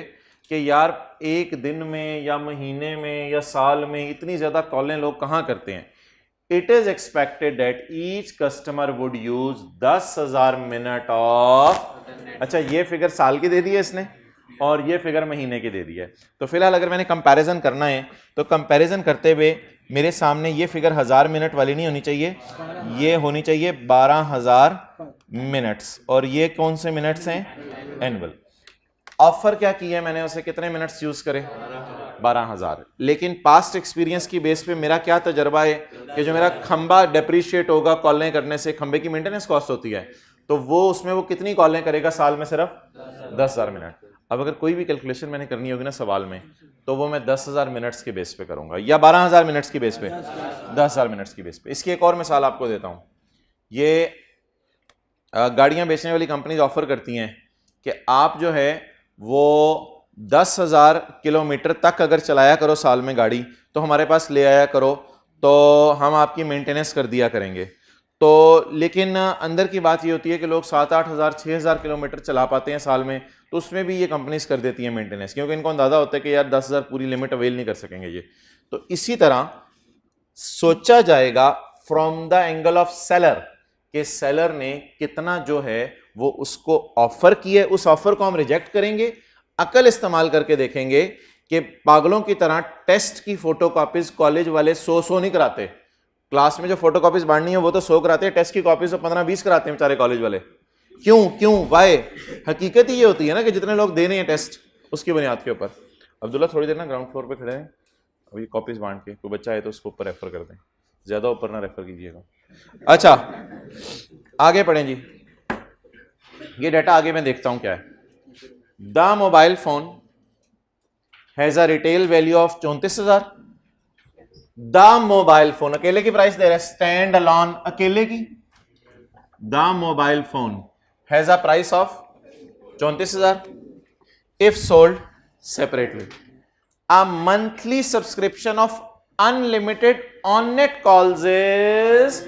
कि यार एक दिन में या महीने में या साल में इतनी ज़्यादा कॉलें लोग कहाँ करते हैं। It is expected that each customer would use 10,000 minute of, अच्छा ये फिगर साल की दे दी है इसने और ये फिगर महीने की दे दी है। तो फिलहाल अगर मैंने कंपैरिजन करना है तो कंपैरिजन करते हुए मेरे सामने ये फिगर 1,000 मिनट वाली नहीं होनी चाहिए, ये होनी चाहिए 12,000 मिनट्स। और ये कौन से मिनट्स हैं? एनुअल। ऑफर क्या किया है मैंने, उसे कितने मिनट्स यूज करें? 12,000। लेकिन पास्ट एक्सपीरियंस की बेस पे मेरा क्या तजर्बा है कि जो मेरा खंबा डेप्रीशिएट होगा कॉलें करने से, खंबे की मेंटेनेंस कॉस्ट होती है, तो वो उसमें वो कितनी कॉलें करेगा साल में? सिर्फ 10,000 मिनट। अब अगर कोई भी कैलकुलेशन मैंने करनी होगी ना सवाल में तो वो मैं 10,000 मिनट्स के बेस पे करूंगा या 12,000 मिनट्स की बेस पे, 10,000 मिनट्स की बेस पे। इसकी एक और मिसाल आपको देता हूं। ये गाड़ियां बेचने वाली कंपनीज ऑफर करती हैं कि आप जो है वो 10,000 किलोमीटर तक अगर चलाया करो साल में गाड़ी तो हमारे पास ले आया करो तो हम आपकी मेंटेनेंस कर दिया करेंगे। तो लेकिन अंदर की बात ये होती है कि लोग 7-8 हज़ार 6,000 किलोमीटर चला पाते हैं साल में, तो उसमें भी ये कंपनीज कर देती हैं मेंटेनेंस, क्योंकि इनको अंदाजा होता है कि यार 10,000 पूरी लिमिट अवेल नहीं कर सकेंगे ये। तो इसी तरह सोचा जाएगा from the angle of seller कि सेलर ने कितना जो है वो उसको ऑफर किया है, उस ऑफर को हम रिजेक्ट करेंगे, अकल इस्तेमाल करके देखेंगे कि पागलों की तरह टेस्ट की फोटोकॉपीज कॉलेज वाले 100 नहीं कराते। क्लास में जो फोटोकॉपीज बांटनी है वो तो 100 कराते हैं, टेस्ट की कॉपीज तो 15-20 कराते हैं बेचारे कॉलेज वाले। क्यों वाई? हकीकत ही ये होती है ना कि जितने लोग दे रहे हैं टेस्ट उसकी बुनियाद के ऊपर। अब्दुल्ला थोड़ी देर ना ग्राउंड फ्लोर पे खड़े हैं, अभी कॉपीज बांट के कोई बच्चा है तो उसको ऊपर रेफर कर दें, ज्यादा ऊपर ना रेफर कीजिएगा। अच्छा आगे पढ़ें जी। ये डाटा आगे मैं देखता हूं क्या है। The mobile phone has a retail value of 34,000। The mobile phone अकेले की प्राइस दे रहा है, स्टैंड अलोन अकेले की। The mobile phone has a price of 34,000 if sold separately. A monthly subscription of unlimited on net calls is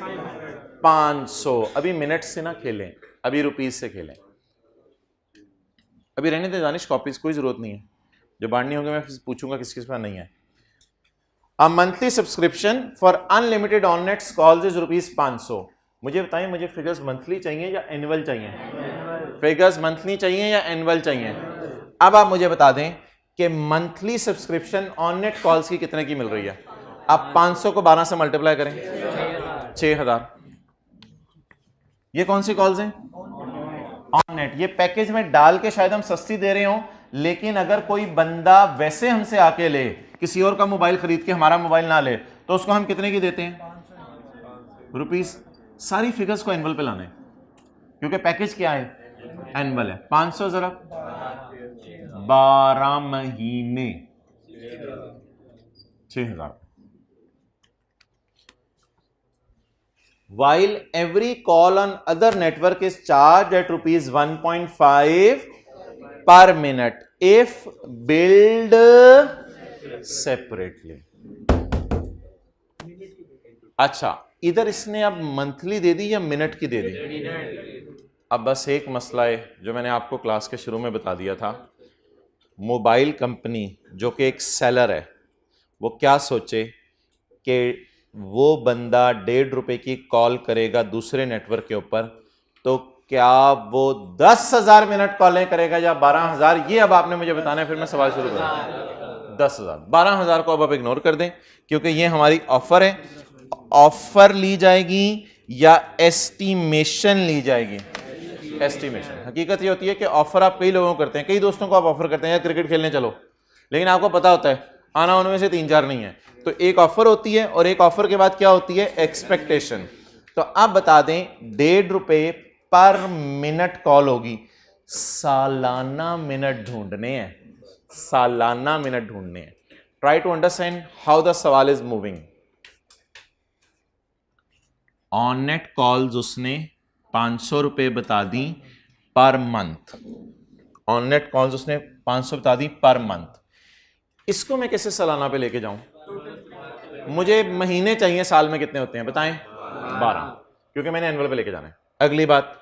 500। अभी minute से ना खेलें, अभी रुपीज से खेलें। अभी रहने दे दानिश, कॉपीज कोई जरूरत नहीं है, जो बांटनी होगी मैं पूछूंगा किस किस पर नहीं है। A monthly subscription for unlimited on net calls is ₹500। मुझे बताएं, मुझे फिगर्स मंथली चाहिए या एनुअल चाहिए? फिगर्स मंथली चाहिए या एनुअल चाहिए? अब आप मुझे बता दें कि monthly subscription on net calls की कितने की मिल रही है। आप 500 को 12 से मल्टीप्लाई करें, 6,000। ये कौन सी कॉल्स हैं? On net. ये पैकेज में डाल के शायद हम सस्ती दे रहे हो, लेकिन अगर कोई बंदा वैसे हमसे आके ले, किसी और का मोबाइल खरीद के हमारा मोबाइल ना ले, तो उसको हम कितने की देते हैं? रुपीस। सारी फिगर्स को एनुअल पे लाना है, क्योंकि पैकेज क्या है? एनुअल है। 500 जरा 12 महीने 6,000। While every call on other network is charged at ₹1.5 per minute if billed separately। अच्छा, इधर इसने अब मंथली दे दी या मिनट की दे दी? अब बस एक मसला है जो मैंने आपको क्लास के शुरू में बता दिया था। मोबाइल कंपनी जो कि एक सेलर है, वो क्या सोचे कि वो बंदा ₹1.5 की कॉल करेगा दूसरे नेटवर्क के ऊपर, तो क्या वो 10,000 मिनट कॉलें करेगा या 12,000? ये अब आपने मुझे बताना है, फिर मैं सवाल शुरू करूँ। 10,000। 12,000 को अब आप इग्नोर कर दें, क्योंकि ये हमारी ऑफर है। ऑफर ली जाएगी या एस्टिमेशन ली जाएगी? एस्टिमेशन। हकीकत ये होती है कि ऑफर आप कई लोगों को करते हैं, कई दोस्तों को आप ऑफर करते हैं, या क्रिकेट खेलने चलो, लेकिन आपको पता होता है आना उनमें से 3-4 नहीं है, तो एक ऑफर होती है और एक ऑफर के बाद क्या होती है? एक्सपेक्टेशन। तो आप बता दें ₹1.5 पर मिनट कॉल होगी। सालाना मिनट ढूंढने हैं, सालाना मिनट ढूंढने हैं। Try to understand how the सवाल is moving. On net calls उसने ₹500 बता दी per month. On net calls उसने 500 बता दी पर मंथ। इसको मैं कैसे सालाना पे लेके जाऊं? मुझे महीने चाहिए, साल में कितने होते हैं बताएं? 12, क्योंकि मैंने एनुअल पे लेके जाना है। अगली बात,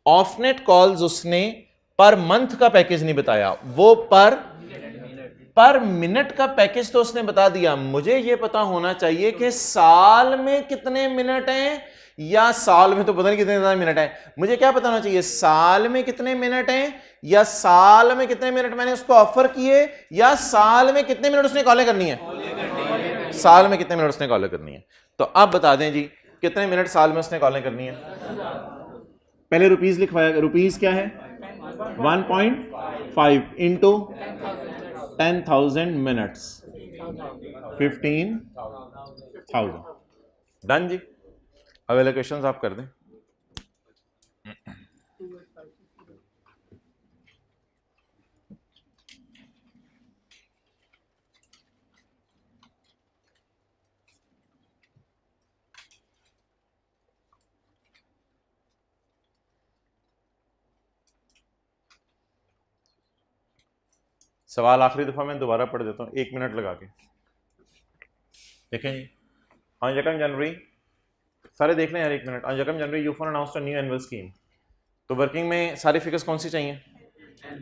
ऑफ नेट कॉल्स उसने पर मंथ का पैकेज नहीं बताया, वो पर मिनट का पैकेज तो उसने बता दिया। मुझे यह पता होना चाहिए कि साल में कितने मिनट हैं, या साल में तो पता नहीं कितने मिनट हैं। मुझे क्या पता होना चाहिए? साल में कितने मिनट हैं, या साल में कितने मिनट मैंने उसको ऑफर किए, या साल में कितने मिनट उसने कॉलें करनी है? साल में कितने मिनट उसने कॉलें करनी है। तो आप बता दें जी, कितने मिनट साल में उसने कॉलें करनी है? पहले रुपीस लिखवाया। रुपीस क्या है? 1.5 इंटू 10,000 मिनट्स, 15,000। डन जी। अब एलोकेशंस आप कर दें। सवाल आखिरी दफा मैं दोबारा पढ़ देता हूं, 1 मिनट लगा के। देखें जी, ऑन 2 जनवरी, सारे देख लें यार 1 minute. On 2 January Ufone announced a new annual scheme. तो वर्किंग में सारी फिगर्स कौन सी चाहिए?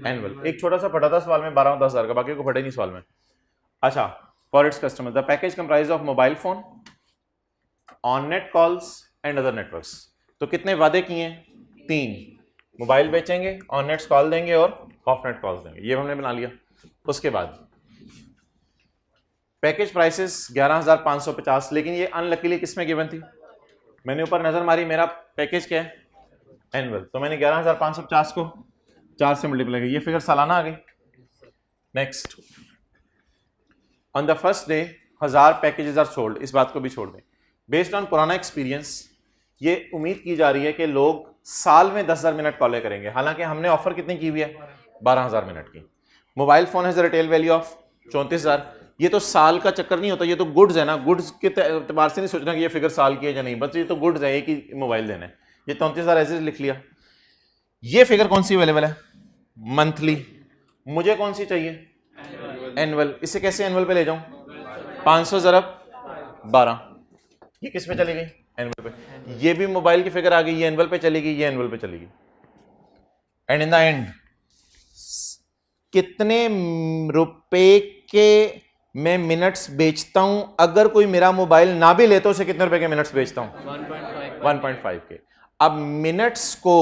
एनुअल। एक छोटा सा फटा था सवाल में 12 और 10,000 का, बाकी को फटे नहीं सवाल में। अच्छा, for its customer the package comprise of mobile phone, on net calls and other networks. तो कितने वादे किए? 3। मोबाइल बेचेंगे, ऑन नेट कॉल देंगे और ऑफ नेट कॉल्स देंगे। ये हमने बना लिया। उसके बाद पैकेज प्राइसेस 11,550, लेकिन ये अनलकीली किसमें गिवन थी? मैंने ऊपर नजर मारी, मेरा पैकेज क्या है? एनुअल। तो मैंने 11,550 को 4 से मल्टीप्लाई किया, ये फिगर सालाना आ गई। Next, on the first day 1000 packages are sold. इस बात को भी छोड़ दें। बेस्ड ऑन पुराना एक्सपीरियंस, ये उम्मीद की जा रही है कि लोग साल में 10,000 मिनट कॉलें करेंगे, हालांकि हमने ऑफर कितनी की हुई है 12,000 मिनट की। Mobile phone has retail value of 34,000। ये तो साल का चक्कर नहीं होता, ये तो गुड्स है ना, गुड्स के एतबार से नहीं सोचना कि ये फिगर साल की है या नहीं, बस ये तो गुड्स है, एक ही मोबाइल देना है। ये 34,000 ऐसे लिख लिया। ये फिगर कौन सी अवेलेबल है मंथली, मुझे कौन सी चाहिए एनुअल। इसे कैसे एनुअल पे ले जाऊं, 500 ज़रब 12, ये किस पे चली गई एनुअल पे। ये भी मोबाइल की फिगर आ गई, ये एनुअल पे चली गई, ये एनुअल पे चली गई। एंड इन द एंड कितने रुपए के मैं मिनट्स बेचता हूं, अगर कोई मेरा मोबाइल ना भी ले तो उसे कितने रुपए के मिनट्स बेचता हूं 1.5 के। अब मिनट्स को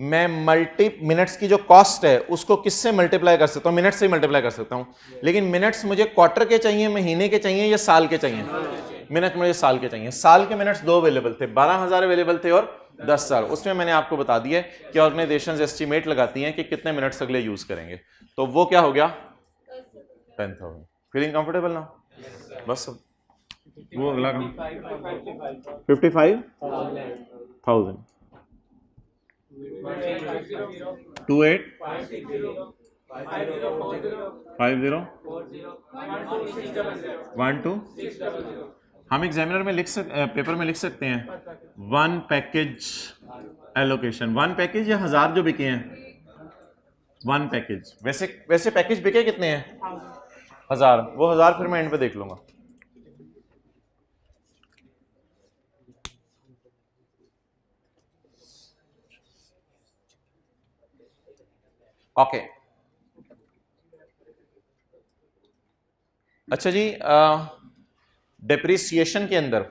मैं मिनट्स की जो कॉस्ट है उसको किससे मल्टीप्लाई कर सकता हूं, मिनट्स से मल्टीप्लाई कर सकता हूं। लेकिन मिनट्स मुझे क्वार्टर के चाहिए, महीने के चाहिए या साल के चाहिए, मिनट मुझे साल के चाहिए। साल के मिनट्स दो अवेलेबल थे, 12,000 अवेलेबल थे और 10,000। उसमें मैंने आपको बता दिया कि ऑर्गेनाइजेशंस एस्टिमेट लगाती हैं कि कितने मिनट्स अगले यूज करेंगे, तो वो क्या हो गया 10,000। फीलिंग कंफर्टेबल ना, बस वो अगला काम 55,000 28 50 12। हम एग्जामिनर में पेपर में लिख सकते हैं 1 पैकेज एलोकेशन, 1 पैकेज या 1000 जो बिके हैं 1 पैकेज। वैसे पैकेज बिके कितने हैं 1000, वो 1000 फिर मैं एंड पे देख लूंगा। ओके अच्छा जी, डेप्रिसिएशन के अंदर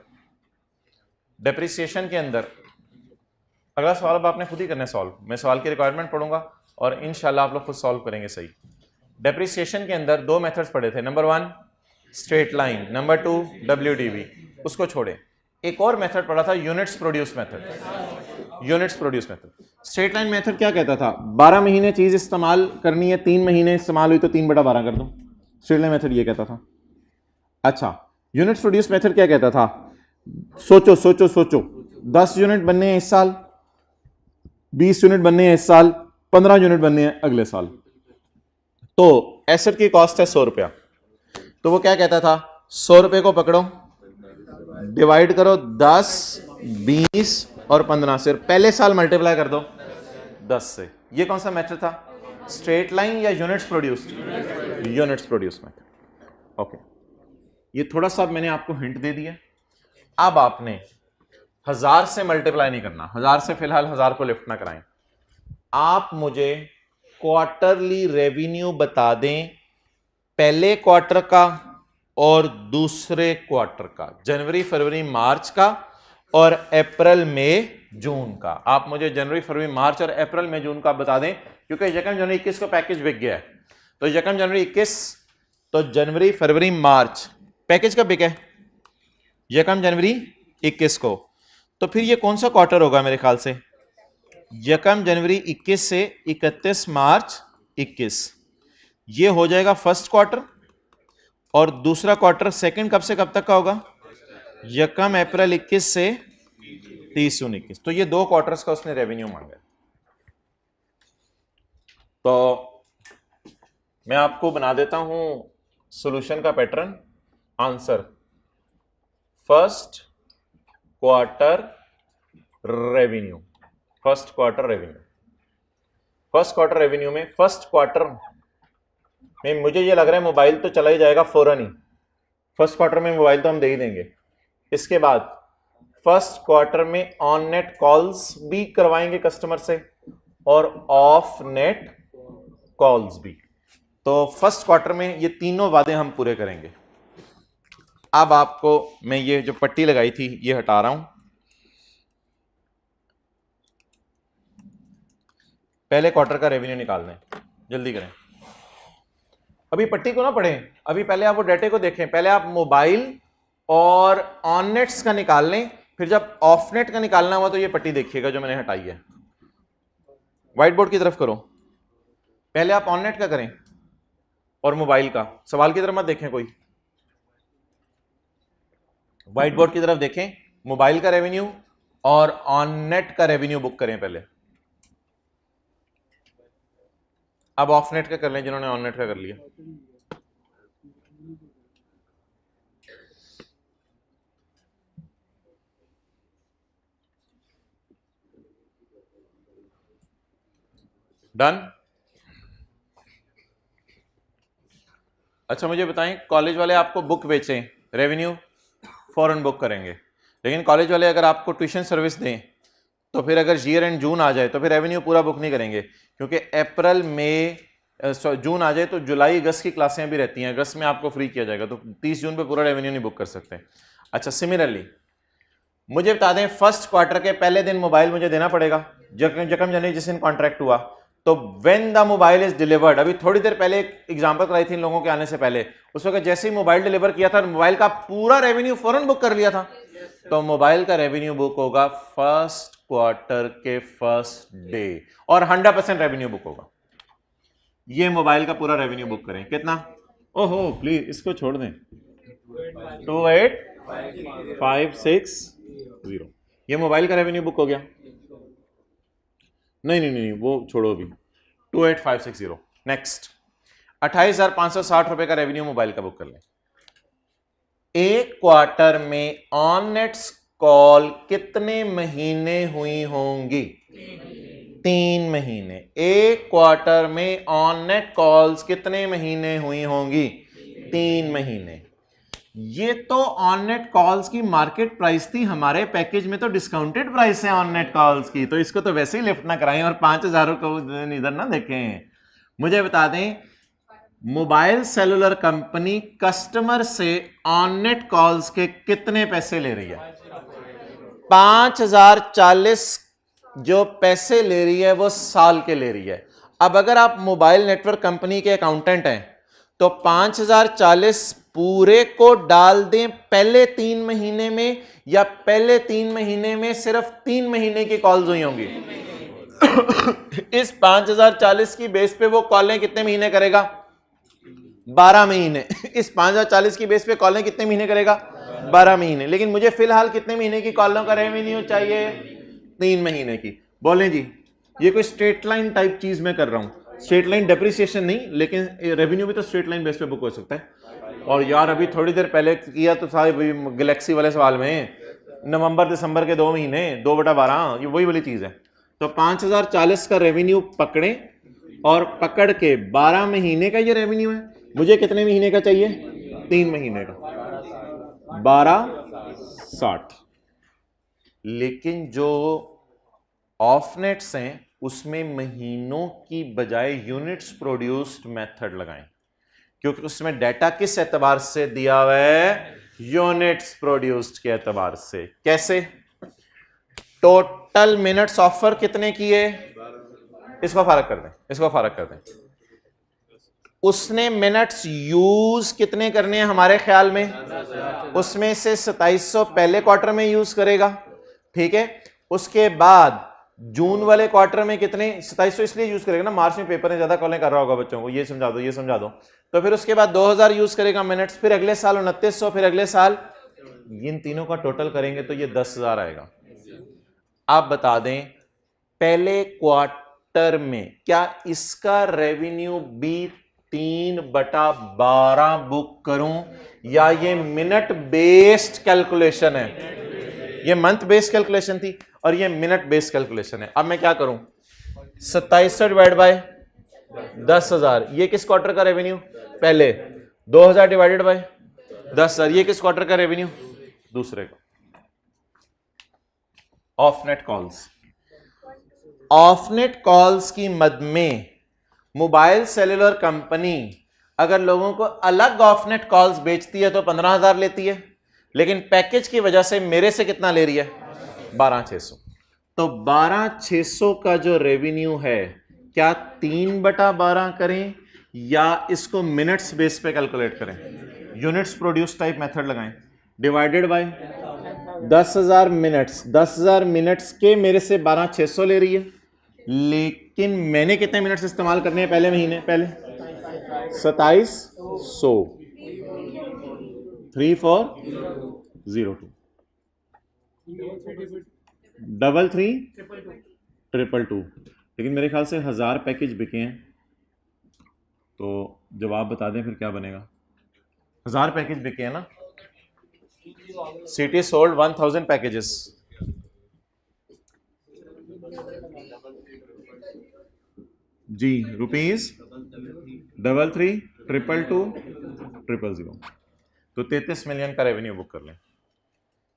अगला सवाल अब आपने खुद ही करना है सॉल्व। मैं सवाल की रिक्वायरमेंट पढ़ूंगा और इंशाल्लाह आप लोग खुद सॉल्व करेंगे सही। डेप्रिसिएशन के अंदर दो मेथड्स पढ़े थे, number 1 straight line, number 2 WDV, उसको छोड़े। एक और मेथड पढ़ा था units produce method. Units produce method, straight line method क्या कहता था, 12 महीने चीज इस्तेमाल करनी है, 3 महीने इस्तेमाल हुई तो 3/12 कर दो। स्ट्रेट लाइन मेथड ये कहता था। अच्छा, यूनिट्स प्रोड्यूस मेथड क्या कहता था, सोचो 10 यूनिट बनने हैं इस साल, 20 यूनिट बनने हैं इस साल, 15 यूनिट बनने हैं अगले साल, तो एसेट की कॉस्ट है 100 रुपया। तो वो क्या कहता था, 100 रुपए को पकड़ो, डिवाइड करो 10, 20 और 15 से, पहले साल मल्टीप्लाई कर दो 10 से। ये कौन सा मेथड था, स्ट्रेट लाइन या units produced, units produce method. Okay, ये थोड़ा सा मैंने आपको हिंट दे दिया। अब आपने 1000 से मल्टीप्लाई नहीं करना, 1000 से फिलहाल 1000 को लिफ्ट ना कराएं। आप मुझे क्वार्टरली रेवेन्यू बता दें, पहले क्वार्टर का और दूसरे क्वार्टर का, जनवरी फरवरी मार्च का और अप्रैल मई जून का। आप मुझे जनवरी फरवरी मार्च और अप्रैल मई जून का बता दें, क्योंकि 1 जनवरी 21 को पैकेज बिक गया है, तो 1 जनवरी 21 तो जनवरी फरवरी मार्च पैकेज कब बिका है 1 जनवरी 21 को, तो फिर ये कौन सा क्वार्टर होगा मेरे ख्याल से 1 जनवरी 21 से 31 मार्च 21, ये हो जाएगा फर्स्ट क्वार्टर। और दूसरा क्वार्टर सेकंड कब से कब तक का होगा 1 अप्रैल 21 से 30 जून 21। तो ये 2 क्वार्टर्स का उसने रेवेन्यू मांगा। तो मैं आपको बना देता हूं सॉल्यूशन का pattern, answer first quarter revenue. First quarter revenue में फर्स्ट क्वार्टर में मुझे ये लग रहा है मोबाइल तो चला ही जाएगा फौरन ही, फर्स्ट क्वार्टर में मोबाइल तो हम दे ही देंगे। इसके बाद फर्स्ट क्वार्टर में ऑन नेट कॉल्स भी करवाएंगे कस्टमर से और ऑफ नेट कॉल्स भी। तो फर्स्ट क्वार्टर में ये तीनों वादे हम पूरे करेंगे। अब आपको मैं ये जो पट्टी लगाई थी ये हटा रहा हूं। पहले क्वार्टर का रेवेन्यू निकालना है, जल्दी करें। अभी पट्टी को ना पढ़ें, अभी पहले आप वो डेटे को देखें। पहले आप मोबाइल और ऑन नेट्स का निकाल लें, फिर जब ऑफ नेट का निकालना हुआ तो ये पट्टी देखिएगा जो मैंने हटाई है। व्हाइट बोर्ड की तरफ करो, पहले आप ऑन नेट का करें और मोबाइल का, सवाल की तरफ मत देखें कोई, व्हाइट बोर्ड की तरफ देखें। मोबाइल का रेवेन्यू और ऑन नेट का रेवेन्यू बुक करें पहले। अब ऑफ नेट का कर लें जिन्होंने ऑन नेट का कर लिया। डन। अच्छा मुझे बताएं, कॉलेज वाले आपको बुक बेचें, रेवेन्यू फौरन बुक करेंगे, लेकिन कॉलेज वाले अगर आपको ट्यूशन सर्विस दें तो फिर अगर ईयर एंड जून आ जाए तो फिर रेवेन्यू पूरा बुक नहीं करेंगे, क्योंकि अप्रैल मई जून आ जाए तो जुलाई अगस्त की क्लासें भी रहती हैं, अगस्त में आपको फ्री किया जाएगा, तो 30 जून पे पूरा रेवेन्यू नहीं बुक कर सकते। अच्छा सिमिलरली मुझे बता दें, फर्स्ट क्वार्टर के पहले दिन मोबाइल मुझे देना पड़ेगा, जकम जनवरी जिस दिन कॉन्ट्रैक्ट हुआ, तो when the mobile is delivered, अभी थोड़ी देर पहले एक एग्जांपल कराई थी इन लोगों के आने से पहले, उस वक्त जैसे ही मोबाइल डिलीवर किया था मोबाइल का पूरा रेवेन्यू फौरन बुक कर लिया था, तो मोबाइल का रेवेन्यू बुक होगा फर्स्ट क्वार्टर के फर्स्ट डे और 100% रेवेन्यू बुक होगा। ये मोबाइल का पूरा रेवेन्यू बुक करें, कितना? ओहो प्लीज इसको छोड़ दें, 28560, ये मोबाइल का रेवेन्यू बुक हो गया। नहीं नहीं नहीं वो छोड़ो अभी, 28560। नेक्स्ट 28,560 रुपए का रेवेन्यू मोबाइल का बुक कर लें। एक क्वार्टर में ऑन नेट कॉल कितने महीने हुई होंगी? 3 महीने। एक क्वार्टर में ऑन नेट कॉल्स कितने महीने हुई होंगी? 3 महीने। ये तो ऑन नेट कॉल्स की मार्केट प्राइस थी, हमारे पैकेज में तो डिस्काउंटेड प्राइस है ऑन नेट कॉल्स की, तो इसको तो वैसे ही लिफ्ट ना कराएं और 5,000 को इधर ना देखें। मुझे बता दें, मोबाइल सेलुलर कंपनी कस्टमर से ऑन नेट कॉल्स के कितने पैसे ले रही है? 5,040 जो पैसे ले रही है वो साल के ले रही है। अब अगर आप मोबाइल नेटवर्क कंपनी के अकाउंटेंट हैं तो 5,040 पूरे को डाल दें पहले 3 महीने में, या पहले 3 महीने में सिर्फ 3 महीने की कॉल्स हुई होंगी? इस 5,040 की बेस पे वो कॉलें कितने महीने करेगा? 12 महीने। इस 5,040 की बेस पे कॉलें कितने महीने करेगा? 12 महीने। लेकिन मुझे फिलहाल कितने महीने की कॉलों का रेवेन्यू चाहिए? 3 महीने की। बोलें जी, ये कोई स्ट्रेट लाइन टाइप चीज मैं कर रहा हूं, स्ट्रेट लाइन डेप्रिसिएशन नहीं, लेकिन रेवेन्यू भी तो स्ट्रेट लाइन बेस पे बुक हो सकता है। और यार अभी थोड़ी देर पहले किया तो था गैलेक्सी वाले सवाल में, नवंबर दिसंबर के 2 महीने, 2/12, ये वही वाली चीज है। तो 5,040 का रेवेन्यू पकड़े और पकड़ के 12 महीने का ये रेवेन्यू है, मुझे कितने महीने का चाहिए? 3 महीने का, 1260। लेकिन जो ऑफ नेट्स हैं उसमें महीनों की बजाय यूनिट्स प्रोड्यूस्ड मेथड लगाएं, क्योंकि उसमें डाटा किस एतबार से दिया हुआ है? यूनिट्स प्रोड्यूस्ड के एतबार से। कैसे? टोटल मिनट्स ऑफर कितने किए? इसको फर्क कर दें, इसको फर्क कर दें। उसने मिनट्स यूज कितने करने हैं हमारे ख्याल में? उसमें से 2700 पहले क्वार्टर में यूज करेगा, ठीक है। उसके बाद जून वाले क्वार्टर में कितने? 2700 इसलिए यूज करेगा ना, मार्च में पेपर में ज्यादा कॉलें कर रहा होगा बच्चों को, ये समझा दो ये समझा दो। तो फिर उसके बाद 2000 यूज करेगा मिनट्स, फिर अगले साल 2900, फिर अगले साल, इन तीनों का टोटल करेंगे तो ये 10,000 आएगा। आप बता दें पहले क्वार्टर में क्या इसका रेवेन्यू भी 3/12 बुक करूं, या ये मिनट बेस्ड कैलकुलेशन है? ये मंथ बेस्ड कैलकुलेशन थी और ये मिनट बेस्ड कैलकुलेशन है। अब मैं क्या करूं? 2700 डिवाइड बाय 10,000, ये किस क्वार्टर का रेवेन्यू? पहले। 2,000 डिवाइडेड बाय 10,000, ये किस क्वार्टर का रेवेन्यू? दूसरे का। Of net calls, of net calls की मद में मोबाइल सेलुलर कंपनी अगर लोगों को अलग ऑफ नेट कॉल्स बेचती है तो 15,000 लेती है, लेकिन पैकेज की वजह से मेरे से कितना ले रही है? 12,600। तो 12,600 का जो रेवेन्यू है, क्या 3/12 करें या इसको मिनट्स बेस पे कैलकुलेट करें? यूनिट्स प्रोड्यूस टाइप मेथड लगाएं, डिवाइडेड बाय 10,000 मिनट्स। 10,000 मिनट्स के मेरे से 12,600 ले रही है, लेकिन मैंने कितने मिनट्स इस्तेमाल करने हैं पहले महीने? पहले 2700। 3402 33 222। लेकिन मेरे ख्याल से 1000 पैकेज बिके हैं, तो जब आप बता दें फिर क्या बनेगा। 1000 पैकेज बिके हैं ना, सिटी सोल्ड 1000 पैकेजेस। जी रुपीज 33322200, तो 33 मिलियन का रेवेन्यू बुक कर लें।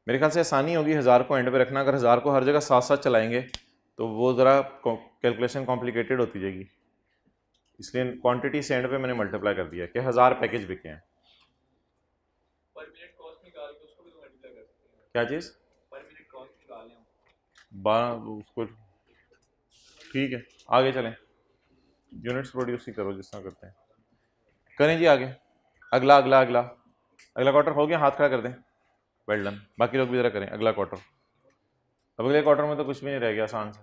मेरे ख्याल से आसानी होगी 1000 को एंड पे रखना। अगर 1000 को हर जगह साथ साथ चलाएंगे तो वो ज़रा कैलकुलेशन कॉम्प्लिकेटेड होती जाएगी, इसलिए क्वांटिटी से एंड पे मैंने मल्टीप्लाई कर दिया कि 1000 पैकेज बिके हैं। पर मिनट कॉस्ट निकाल के उसको भी तो मल्टीप्लाई कर सकते हैं। क्या चीज़? पर मिनट कॉस्ट निकाल लें 12 उसको, ठीक है आगे चलें, यूनिट्स प्रोड्यूस ही करो जिस तरह करते हैं। करें जी आगे, अगला अगला अगला अगला क्वार्टर हो गया, हाथ खड़ा कर दें, वेल डन। बाकी लोग भी ज़रा करें अगला क्वार्टर। अब अगले क्वार्टर में तो कुछ भी नहीं रह गया आसान से।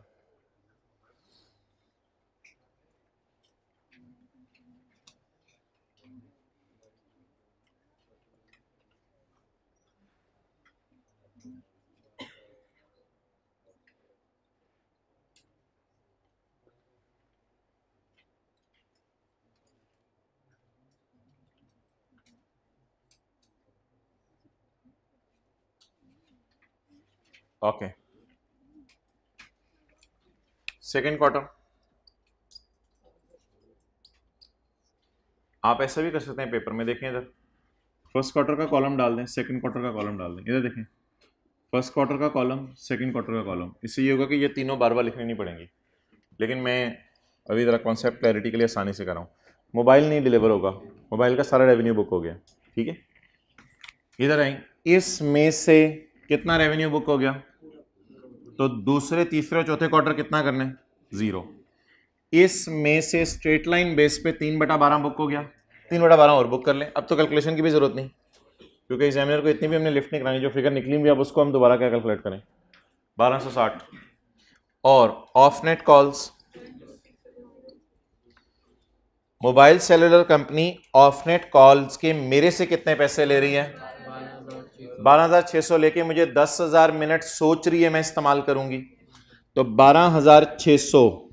ओके, सेकेंड क्वार्टर आप ऐसा भी कर सकते हैं पेपर में, देखें इधर फर्स्ट क्वार्टर का कॉलम डाल दें, सेकंड क्वार्टर का कॉलम डाल दें। इधर देखें फर्स्ट क्वार्टर का कॉलम, सेकंड क्वार्टर का कॉलम। इससे ये होगा कि ये तीनों बार बार लिखनी नहीं पड़ेंगी, लेकिन मैं अभी ज़रा कॉन्सेप्ट क्लैरिटी के लिए आसानी से कर रहा हूँ। मोबाइल नहीं डिलीवर होगा, मोबाइल का सारा रेवेन्यू बुक हो गया, ठीक है। इधर आए, इसमें से कितना रेवेन्यू बुक हो गया, तो दूसरे तीसरे और चौथे क्वार्टर कितना करना है, 0। इसमें से स्ट्रेट लाइन बेस पे 3/12 बुक हो गया, 3/12 और बुक कर लें। अब तो कैलकुलेशन की भी जरूरत नहीं, क्योंकि एग्जामिनर को इतनी भी हमने लिफ्ट नहीं करानी, जो फिगर निकली भी अब उसको हम दोबारा क्या कैलकुलेट करें, 1260। और of net calls, mobile cellular company of net calls के मेरे से कितने पैसे ले रही है, 12,600 लेके मुझे 10,000 मिनट सोच रही है मैं इस्तेमाल करूंगी, तो 12,600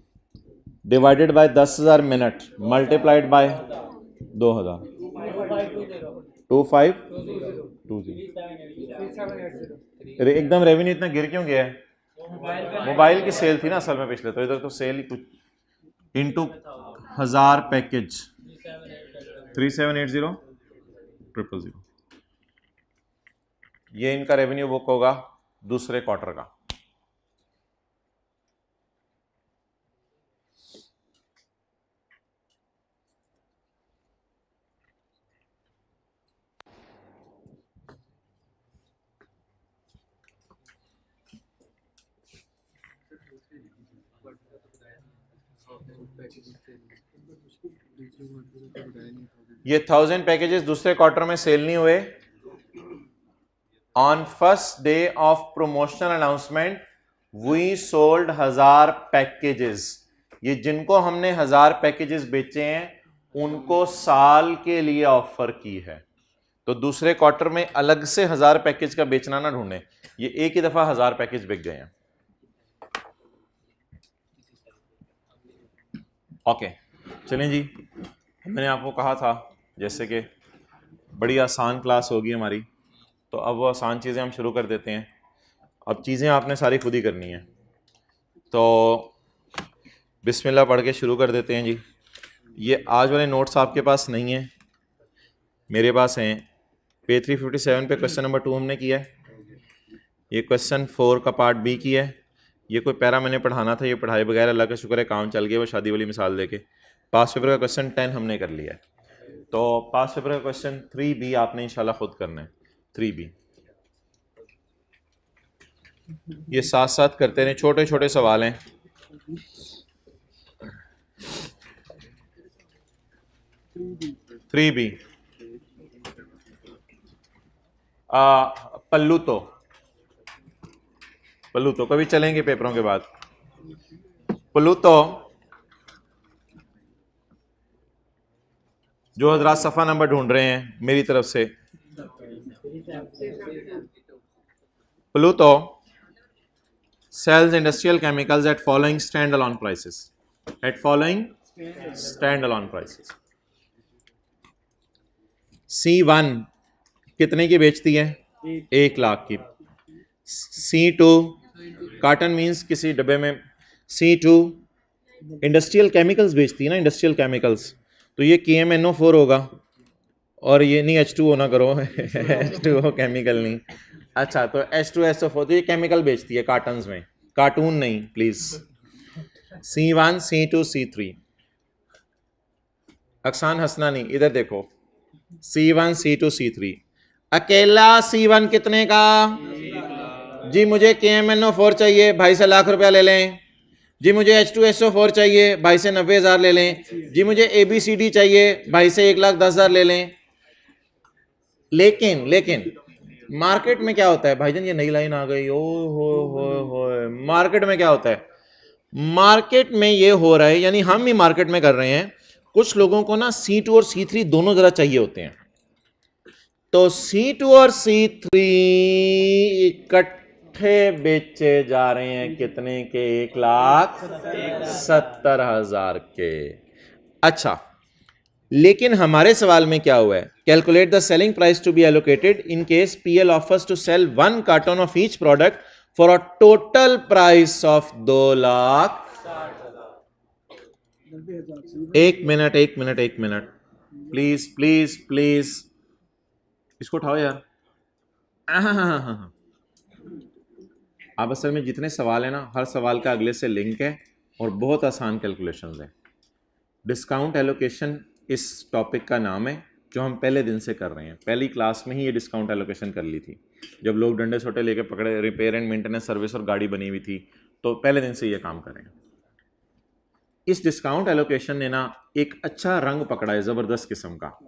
divided by 10,000 minute multiplied by 2,000, 2520। एकदम रेवेन्यू इतना गिर क्यों गया है, मोबाइल की सेल थी ना असल में पिछले, तो इधर तो सेल ही कुछ इंटू 1000 पैकेज 3780,000, ये इनका रेवेन्यू बुक होगा दूसरे क्वार्टर का। ये 1000 पैकेजेस दूसरे क्वार्टर में सेल नहीं हुए। On first day of promotional announcement we sold 1000 packages. ये जिनको हमने 1000 पैकेजेस बेचे हैं उनको साल के लिए ऑफर की है, तो दूसरे क्वार्टर में अलग से 1000 पैकेज का बेचना ना ढूंढे, ये एक ही दफा 1000 पैकेज बिक गए हैं। ओके चलें जी, मैंने आपको कहा था जैसे कि बड़ी आसान क्लास होगी हमारी, तो अब वो आसान चीज़ें हम शुरू कर देते हैं। अब चीज़ें आपने सारी खुद ही करनी है, तो बिस्मिल्लाह पढ़ के शुरू कर देते हैं जी। ये आज वाले नोट्स आपके पास नहीं हैं, मेरे पास हैं। पेज 357 पे क्वेश्चन नंबर 2 हमने किया है, ये क्वेश्चन 4 का पार्ट बी किया है। ये कोई पैरा मैंने पढ़ाना था, ये पढ़ाए बगैर अल्लाह का शुक्र है काम चल गया, वो शादी वाली मिसाल देके। पास पेपर का क्वेश्चन 10 हमने कर लिया है, तो पास पेपर का क्वेश्चन 3B आपने इंशाल्लाह खुद करना है, 3B। ये साथ साथ करते रहें, छोटे छोटे सवाल हैं। थ्री बी पल्लू तो कभी चलेंगे पेपरों के बाद। पल्लू तो जो हजरात सफ़ा नंबर ढूंढ रहे हैं मेरी तरफ से, Pluto sells industrial chemicals at following standalone prices. C1 कितने की बेचती है? 1 लाख की। C2 कार्टन मीन्स किसी डब्बे में। C2 इंडस्ट्रियल केमिकल्स बेचती है ना, इंडस्ट्रियल केमिकल्स, तो ये KMNO4 होगा। और ये नहीं H2O ना करो H2O केमिकल नहीं। अच्छा, तो H2SO4 तो ये केमिकल बेचती है कार्टन्स में, कार्टून नहीं प्लीज। C1 C2 C3। अक्सान हंसना नहीं, इधर देखो। C1 C2 C3। अकेला C1 कितने का? जी मुझे KMNO4 चाहिए, भाई से लाख रुपया ले लें। जी मुझे H2SO4 चाहिए, भाई से 90,000 ले लें। जी मुझे ABCD चाहिए, भाई से 1,10,000 ले लें। लेकिन मार्केट में क्या होता है भाईजान? ये नई लाइन आ गई, ओ हो। मार्केट में क्या होता है? मार्केट में ये हो रहा है, यानी हम ही मार्केट में कर रहे हैं, कुछ लोगों को ना C2 और C3 दोनों जरा चाहिए होते हैं। तो C2 और C3 इकट्ठे बेचे जा रहे हैं कितने के? 1,70,000 के। अच्छा, लेकिन हमारे सवाल में क्या हुआ है? Calculate the selling price to be allocated in case PL offers to sell 1 carton of each product for a total price of 2 lakh. एक मिनट प्लीज इसको उठाओ यार। हाँ। अब असल में जितने सवाल है ना, हर सवाल का अगले से लिंक है और बहुत आसान कैलकुलेशंस है। डिस्काउंट एलोकेशन इस टॉपिक का नाम है जो हम पहले दिन से कर रहे हैं। पहली क्लास में ही ये डिस्काउंट एलोकेशन कर ली थी, जब लोग डंडे छोटे लेके पकड़े, रिपेयर एंड मेंटेनेंस सर्विस और गाड़ी बनी हुई थी, तो पहले दिन से ये काम कर रहे हैं। इस डिस्काउंट एलोकेशन ने ना एक अच्छा रंग पकड़ा है, ज़बरदस्त किस्म का।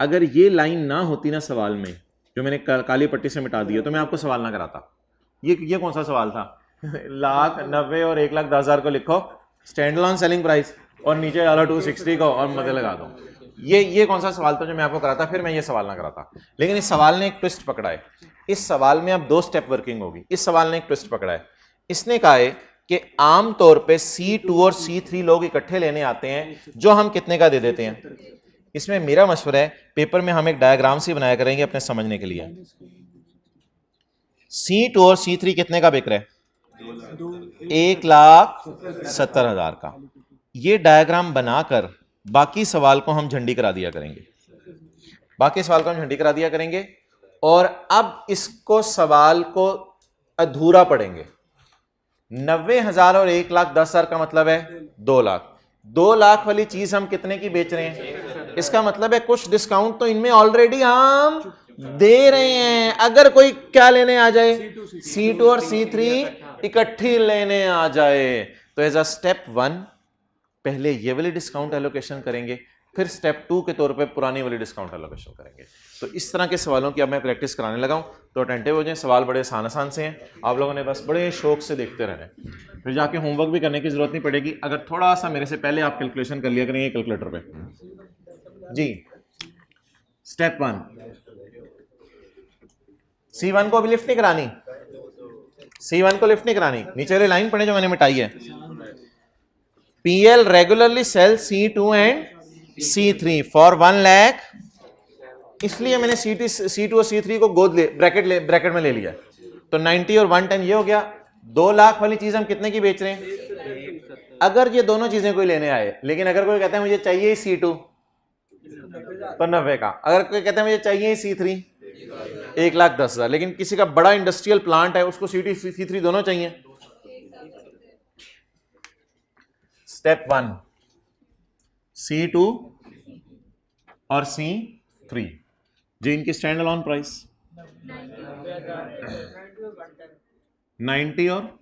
अगर ये लाइन ना होती ना सवाल में, जो मैंने काली पट्टी से मिटा दी है, तो मैं आपको सवाल ना कराता। ये कौन सा सवाल था? 1,90,000 और 1,10,000 को लिखो स्टैंड अलोन सेलिंग प्राइस और नीचे डालो 260 को और मजे लगा दो। ये कौन सा सवाल था जो मैं आपको कराता? फिर मैं ये सवाल ना कराता। लेकिन इस सवाल ने एक ट्विस्ट पकड़ा है। इस सवाल में अब 2 स्टेप वर्किंग होगी। इस सवाल ने एक ट्विस्ट पकड़ा है। इसने कहा है कि आमतौर पे C2 और C3 लोग इकट्ठे लेने आते हैं, जो हम कितने का दे देते हैं। इसमें मेरा मशवरा है, पेपर में हम एक डायग्राम से बनाया करेंगे अपने समझने के लिए। C2 और C3 कितने का बिक रहा है? 1,70,000 का। ये डायग्राम बनाकर बाकी सवाल को हम झंडी करा दिया करेंगे। और अब इसको सवाल को अधूरा पढ़ेंगे। 90,000 और 1,10,000 का मतलब है 2 लाख। 2 लाख वाली चीज हम कितने की बेच रहे हैं? इसका मतलब है कुछ डिस्काउंट तो इनमें ऑलरेडी हम दे रहे हैं। अगर कोई क्या लेने आ जाए, C2 और C3 इकट्ठी लेने आ जाए, तो एज अ स्टेप 1 पहले ये वाली डिस्काउंट एलोकेशन करेंगे, फिर स्टेप 2 के तौर पे पुरानी वाली डिस्काउंट एलोकेशन करेंगे। तो इस तरह के सवालों की अब मैं प्रैक्टिस कराने लगा हूं, तो अटेंटिव हो जाएं। सवाल बड़े आसान से हैं, आप लोगों ने बस बड़े शौक से देखते रहना है। फिर जाके होमवर्क भी करने की जरूरत नहीं पड़ेगी, अगर थोड़ा सा मेरे से पहले आप कैलकुलेशन कर लिया करेंगे कैलकुलेटर पे। जी, स्टेप 1, C1 को अभी लिफ्ट नहीं करानी, C1 को लिफ्ट नहीं करानी। नीचे वाली लाइन पढ़े जो मैंने मिटाई है। PL regularly sell C2 and C3 for 1 lakh. इसलिए मैंने C2 और C3 को ब्रैकेट में ले लिया। तो 90 और 110 ये हो गया। 2 लाख वाली चीज हम कितने की बेच रहे हैं? अगर ये दोनों चीजें कोई लेने आए, लेकिन अगर कोई कहता है मुझे चाहिए C2 तो 90 का, अगर कोई कहता है मुझे चाहिए C3 1,10,000, लेकिन किसी का बड़ा इंडस्ट्रियल प्लांट है, उसको C3 दोनों चाहिए। स्टेप 1, C2 और C3 जी, इनकी स्टैंड अलोन प्राइस 90 और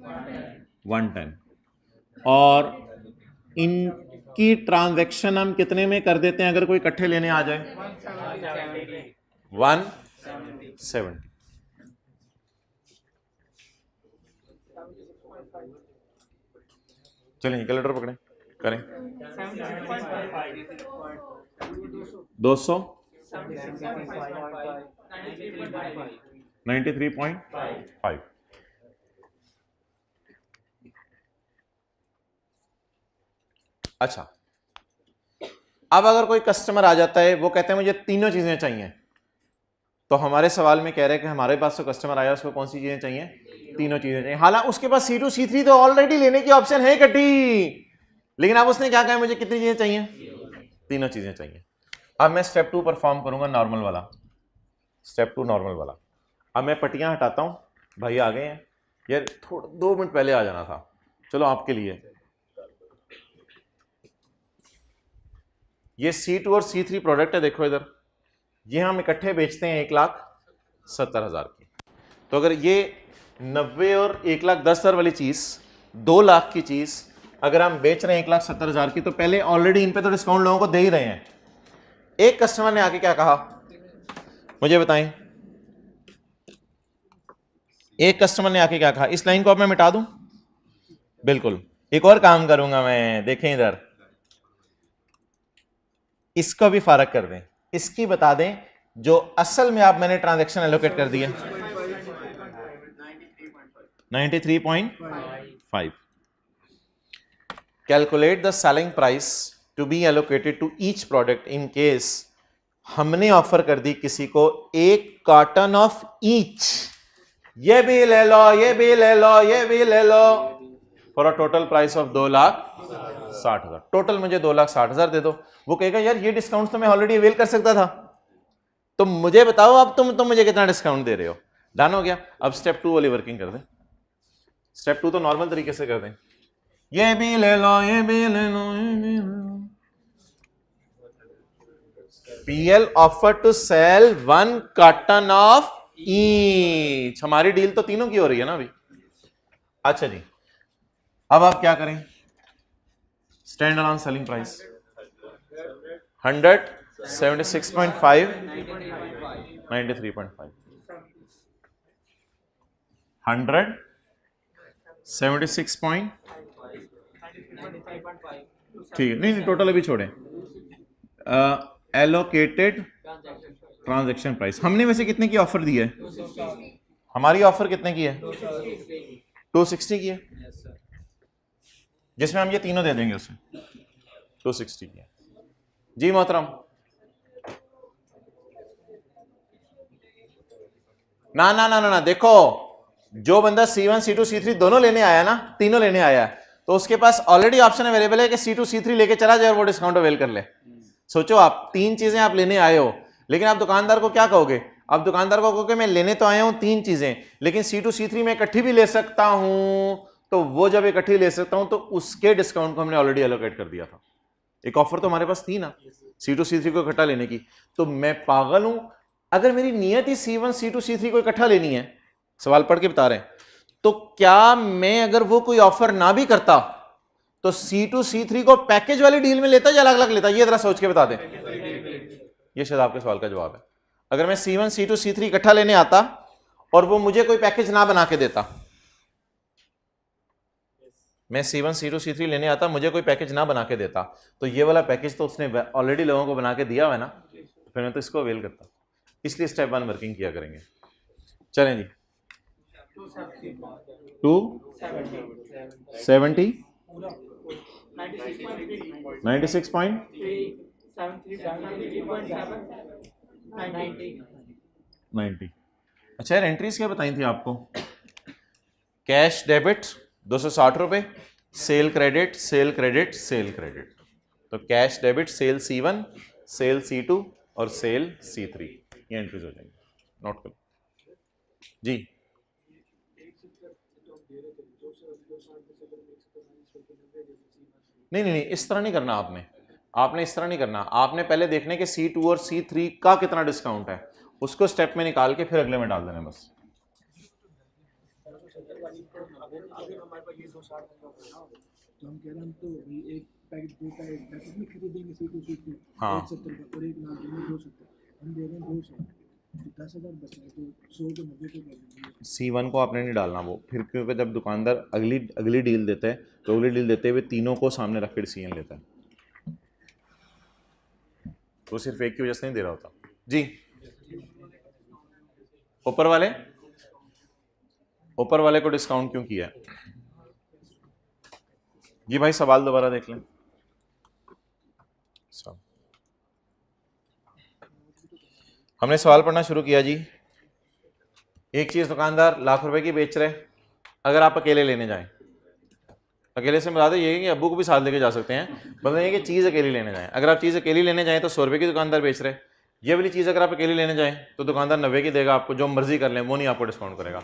110, और इनकी ट्रांजैक्शन हम कितने में कर देते हैं अगर कोई इकट्ठे लेने आ जाए? 170। चलिए कैलकुलेटर पकड़ें, करें। 200 93.5। अच्छा, अब अगर कोई कस्टमर आ जाता है, वो कहते हैं मुझे तीनों चीजें चाहिए, तो हमारे सवाल में कह रहे हैं कि हमारे पास तो कस्टमर आया, उसको कौन सी चीजें चाहिए? तीनों चीजें चाहिए। हालांकि उसके पास C2 C3 तो ऑलरेडी लेने की ऑप्शन है इकट्ठी, लेकिन अब उसने क्या कहा, मुझे कितनी चीजें चाहिए? तीनों चीजें चाहिए। अब मैं स्टेप 2 परफॉर्म करूंगा, नॉर्मल वाला, स्टेप 2 नॉर्मल वाला। अब मैं पट्टियां हटाता हूं, भाई आ गए हैं यार, थोड़ा 2 मिनट पहले आ जाना था, चलो आपके लिए। ये C2 और C3 प्रोडक्ट है, देखो इधर, ये हम इकट्ठे बेचते हैं 1,70,000 की। तो अगर ये 90 और 1,10,000 वाली चीज, 2 लाख की चीज अगर हम बेच रहे हैं 1,70,000 की, तो पहले ऑलरेडी इन पे तो डिस्काउंट लोगों को दे ही रहे हैं। एक कस्टमर ने आके क्या कहा, मुझे बताएं, एक कस्टमर ने आके क्या कहा? इस लाइन को अब मैं मिटा दूं? बिल्कुल, एक और काम करूंगा मैं, देखें इधर, इसको भी फारक कर दें, इसकी बता दें जो असल में आप मैंने ट्रांजैक्शन एलोकेट कर दिया 93.5। Calculate the selling price to be allocated to each product in case हमने ऑफर कर दी किसी को 1 कार्टन ऑफ ईच, ये भी ले लो, ये भी ले लो, ये भी ले लो, for a total price of 2,60,000। Total मुझे 2,60,000 दे दो। वो कहेगा यार ये डिस्काउंट तो मैं ऑलरेडी अवेल कर सकता था, तो मुझे बताओ अब तुम मुझे कितना डिस्काउंट दे रहे हो। डन हो गया। अब स्टेप 2 वाली वर्किंग कर दें। स्टेप 2 तो नॉर्मल तरीके से कर दें, ये भी ले लो, ये भी ले लो, ये भी ले लो। PL offer to sell 1 carton of each. हमारी डील तो तीनों की हो रही है ना अभी। अच्छा जी, अब आप क्या करें? Stand alone selling price 176.5, 93.5, 176. ठीक है, नहीं टोटल अभी छोड़े। एलोकेटेड ट्रांजैक्शन प्राइस हमने वैसे कितने की ऑफर दी है? हमारी ऑफर कितने की है? 260 की है, जिसमें हम ये तीनों दे देंगे उसे। 260 की है जी मोहतरम। ना ना ना ना ना, देखो जो बंदा C1 C2 C3 दोनों लेने आया ना, तीनों लेने आया, तो उसके पास ऑलरेडी ऑप्शन अवेलेबल है कि C2 C3 लेके चला जाए और वो डिस्काउंट अवेल कर ले। सोचो आप 3 चीजें आप लेने आए हो, लेकिन आप दुकानदार को क्या कहोगे? आप दुकानदार को कहोगे मैं लेने तो आया हूं 3 चीजें, लेकिन C2 C3 में इकट्ठी भी ले सकता हूं, तो वो जब इकट्ठी ले सकता हूं तो उसके डिस्काउंट को हमने ऑलरेडी एलोकेट कर दिया था। एक ऑफर तो हमारे पास थी ना C2 C3 को इकट्ठा लेने की। तो मैं पागल हूं अगर मेरी नियत ही C1 C2 C3 को इकट्ठा लेनी है, सवाल पढ़ के बता रहे हैं, तो क्या मैं अगर वो कोई ऑफर ना भी करता तो C2 C3 को पैकेज वाली डील में लेता या अलग अलग लेता? ये जरा सोच के बता दें। ये शायद आपके सवाल का जवाब है। अगर मैं C1 C2 C3 इकट्ठा लेने आता और वो मुझे कोई पैकेज ना बना के देता, मैं C1 C2 C3 लेने आता, मुझे कोई पैकेज ना बना के देता, तो ये वाला पैकेज तो उसने ऑलरेडी लोगों को बना के दिया हुआ है ना, तो फिर मैं तो इसको अवेल करता। इसलिए स्टेप 1 वर्किंग किया करेंगे। चलें जी, 270 96.90। अच्छा यार, एंट्रीज क्या बताई थी आपको? कैश डेबिट 260 रुपए, sale credit, sale credit, sale credit. तो cash debit sale C1, sale C2 और सेल C3, ये एंट्रीज हो जाएंगी। नोट करो जी। नहीं नहीं नहीं, इस तरह नहीं करना आपने। आपने इस तरह नहीं करना, आपने पहले देखने के C2 और C3 का कितना डिस्काउंट है, उसको स्टेप में निकाल के फिर अगले में डाल देना बस। तो हम कह रहे हैं तो एक पैकेट दो पैकेट में खरीदेंगे C2 C3 हाँ। 170 का और एक लाख में 270, हम दे रहे हैं 200, तो 10,000 बच रहा है, तो 100 को 90 को कर देंगे। C1 को आपने नहीं डालना वो, फिर क्योंकि जब दुकानदार अगली डील देता है तो अगली डील देते हुए तीनों को सामने रख के डिसीजन लेता है, वो सिर्फ एक की वजह से नहीं दे रहा होता जी। ऊपर वाले को डिस्काउंट क्यों किया है जी भाई? सवाल दोबारा देख लें सब। हमने सवाल पढ़ना शुरू किया जी। एक चीज दुकानदार ₹1,00,000 की बेच रहे, अगर आप अकेले लेने जाएं, अकेले से बता दें ये कि अब्बू को भी साथ लेके जा सकते हैं, मतलब ये कि चीज़ अकेली लेने जाएं। अगर आप चीज़ अकेली लेने जाएं तो ₹100 की दुकानदार बेच रहे, ये वाली चीज़ अगर आप अकेली लेने जाएं तो दुकानदार 90 की देगा आपको, जो मर्जी कर लें वो नहीं आपको डिस्काउंट करेगा।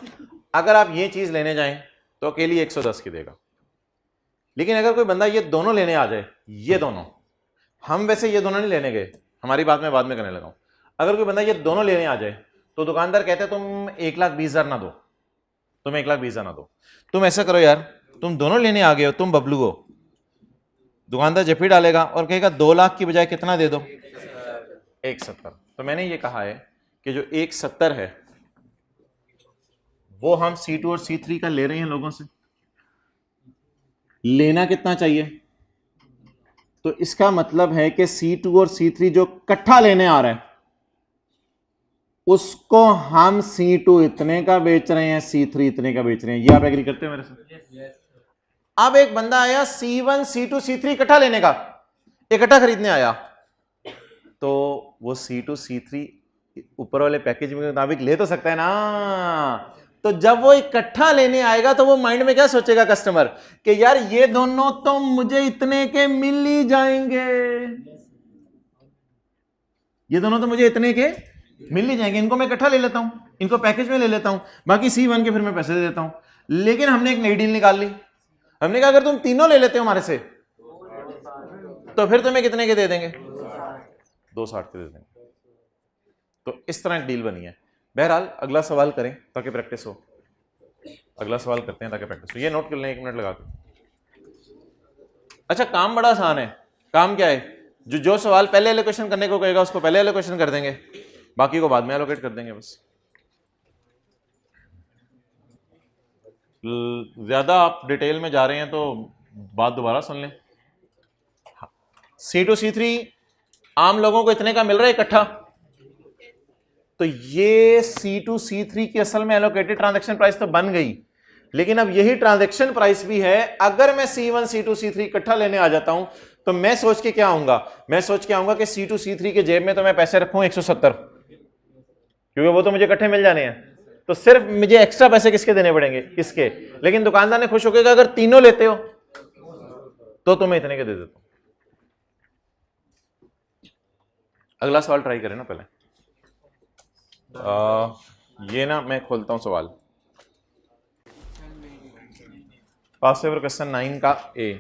अगर आप ये चीज़ लेने जाएं तो अकेली 110 की देगा। लेकिन अगर कोई बंदा ये दोनों लेने आ जाए, ये दोनों, हम वैसे ये दोनों नहीं लेने गए, हमारी बात मैं बाद में करने लगा हूँ। अगर कोई बंदा ये दोनों लेने आ जाए तो दुकानदार कहते हैं तुम 1,20,000 ना दो, तुम 1,20,000 ना दो, तुम ऐसा करो यार, तुम दोनों लेने आ गए हो, तुम बबलू हो। दुकानदार जफी डालेगा और कहेगा 2 लाख की बजाय कितना दे दो, 1,70। तो मैंने ये कहा है कि जो 1,70 है वो हम C2 और C3 का ले रहे हैं लोगों से। लेना कितना चाहिए? तो इसका मतलब है कि C2 और C3 जो इकट्ठा लेने आ रहा है उसको हम C2 इतने का बेच रहे हैं, C3 इतने का बेच रहे हैं। ये आप एग्री करते हो मेरे से? अब एक बंदा आया C1 C2 C3 इकट्ठा लेने का, इकट्ठा खरीदने आया, तो वो C2 C3 ऊपर वाले पैकेज के मुताबिक ले तो सकता है ना। तो जब वो इकट्ठा लेने आएगा तो वो माइंड में क्या सोचेगा कस्टमर कि यार ये दोनों तो मुझे इतने के मिल ही जाएंगे, ये दोनों तो मुझे इतने के मिल ही जाएंगे, इनको मैं इकट्ठा ले लेता हूं, इनको पैकेज में ले लेता हूं, बाकी C1 के फिर मैं पैसे दे देता हूं। लेकिन हमने एक नई डील निकाल ली, हमने कहा अगर तुम तीनों ले लेते हो हमारे से तो फिर तुम्हें कितने के दे देंगे, 260 के दे देंगे। तो इस तरह एक डील बनी है। बहरहाल अगला सवाल करें ताकि प्रैक्टिस हो, अगला सवाल करते हैं ताकि प्रैक्टिस हो। ये नोट कर लें 1 मिनट लगा के। अच्छा, काम बड़ा आसान है। काम क्या है? जो सवाल पहले एलोकेशन करने को कहेगा उसको पहले एलोकेशन कर देंगे, बाकी को बाद में एलोकेट कर देंगे। बस ज्यादा आप डिटेल में जा रहे हैं तो बात दोबारा सुन लें। C2 C3 आम लोगों को इतने का मिल रहा है इकट्ठा, तो ये C2 C3 की असल में एलोकेटेड ट्रांजैक्शन प्राइस तो बन गई, लेकिन अब यही ट्रांजैक्शन प्राइस भी है। अगर मैं C1 C2 C3 इकट्ठा लेने आ जाता हूं तो मैं सोच के क्या आऊंगा, मैं सोच के आऊंगा कि C2 C3 के जेब में तो मैं पैसे रखूं 170, क्योंकि वो तो मुझे इकट्ठे मिल जाने हैं। तो सिर्फ मुझे एक्स्ट्रा पैसे किसके देने पड़ेंगे, इसके। लेकिन दुकानदार ने खुश होकर अगर तीनों लेते हो तो तुम्हें इतने के दे देता हूं। अगला सवाल ट्राई करें ना पहले। ये ना मैं खोलता हूं सवाल, पास्ट पेपर क्वेश्चन 9 का ए।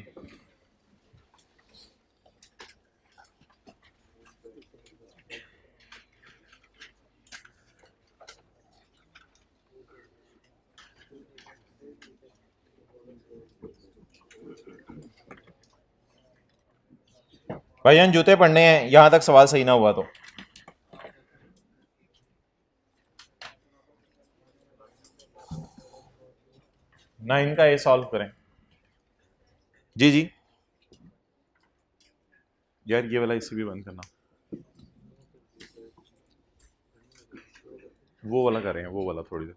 भाईजान जूते पढ़ने हैं, यहां तक सवाल सही ना हुआ तो। ना इनका ये सॉल्व करें जी जी। यार ये वाला इसे भी बंद करना, वो वाला करें, वो वाला थोड़ी देर।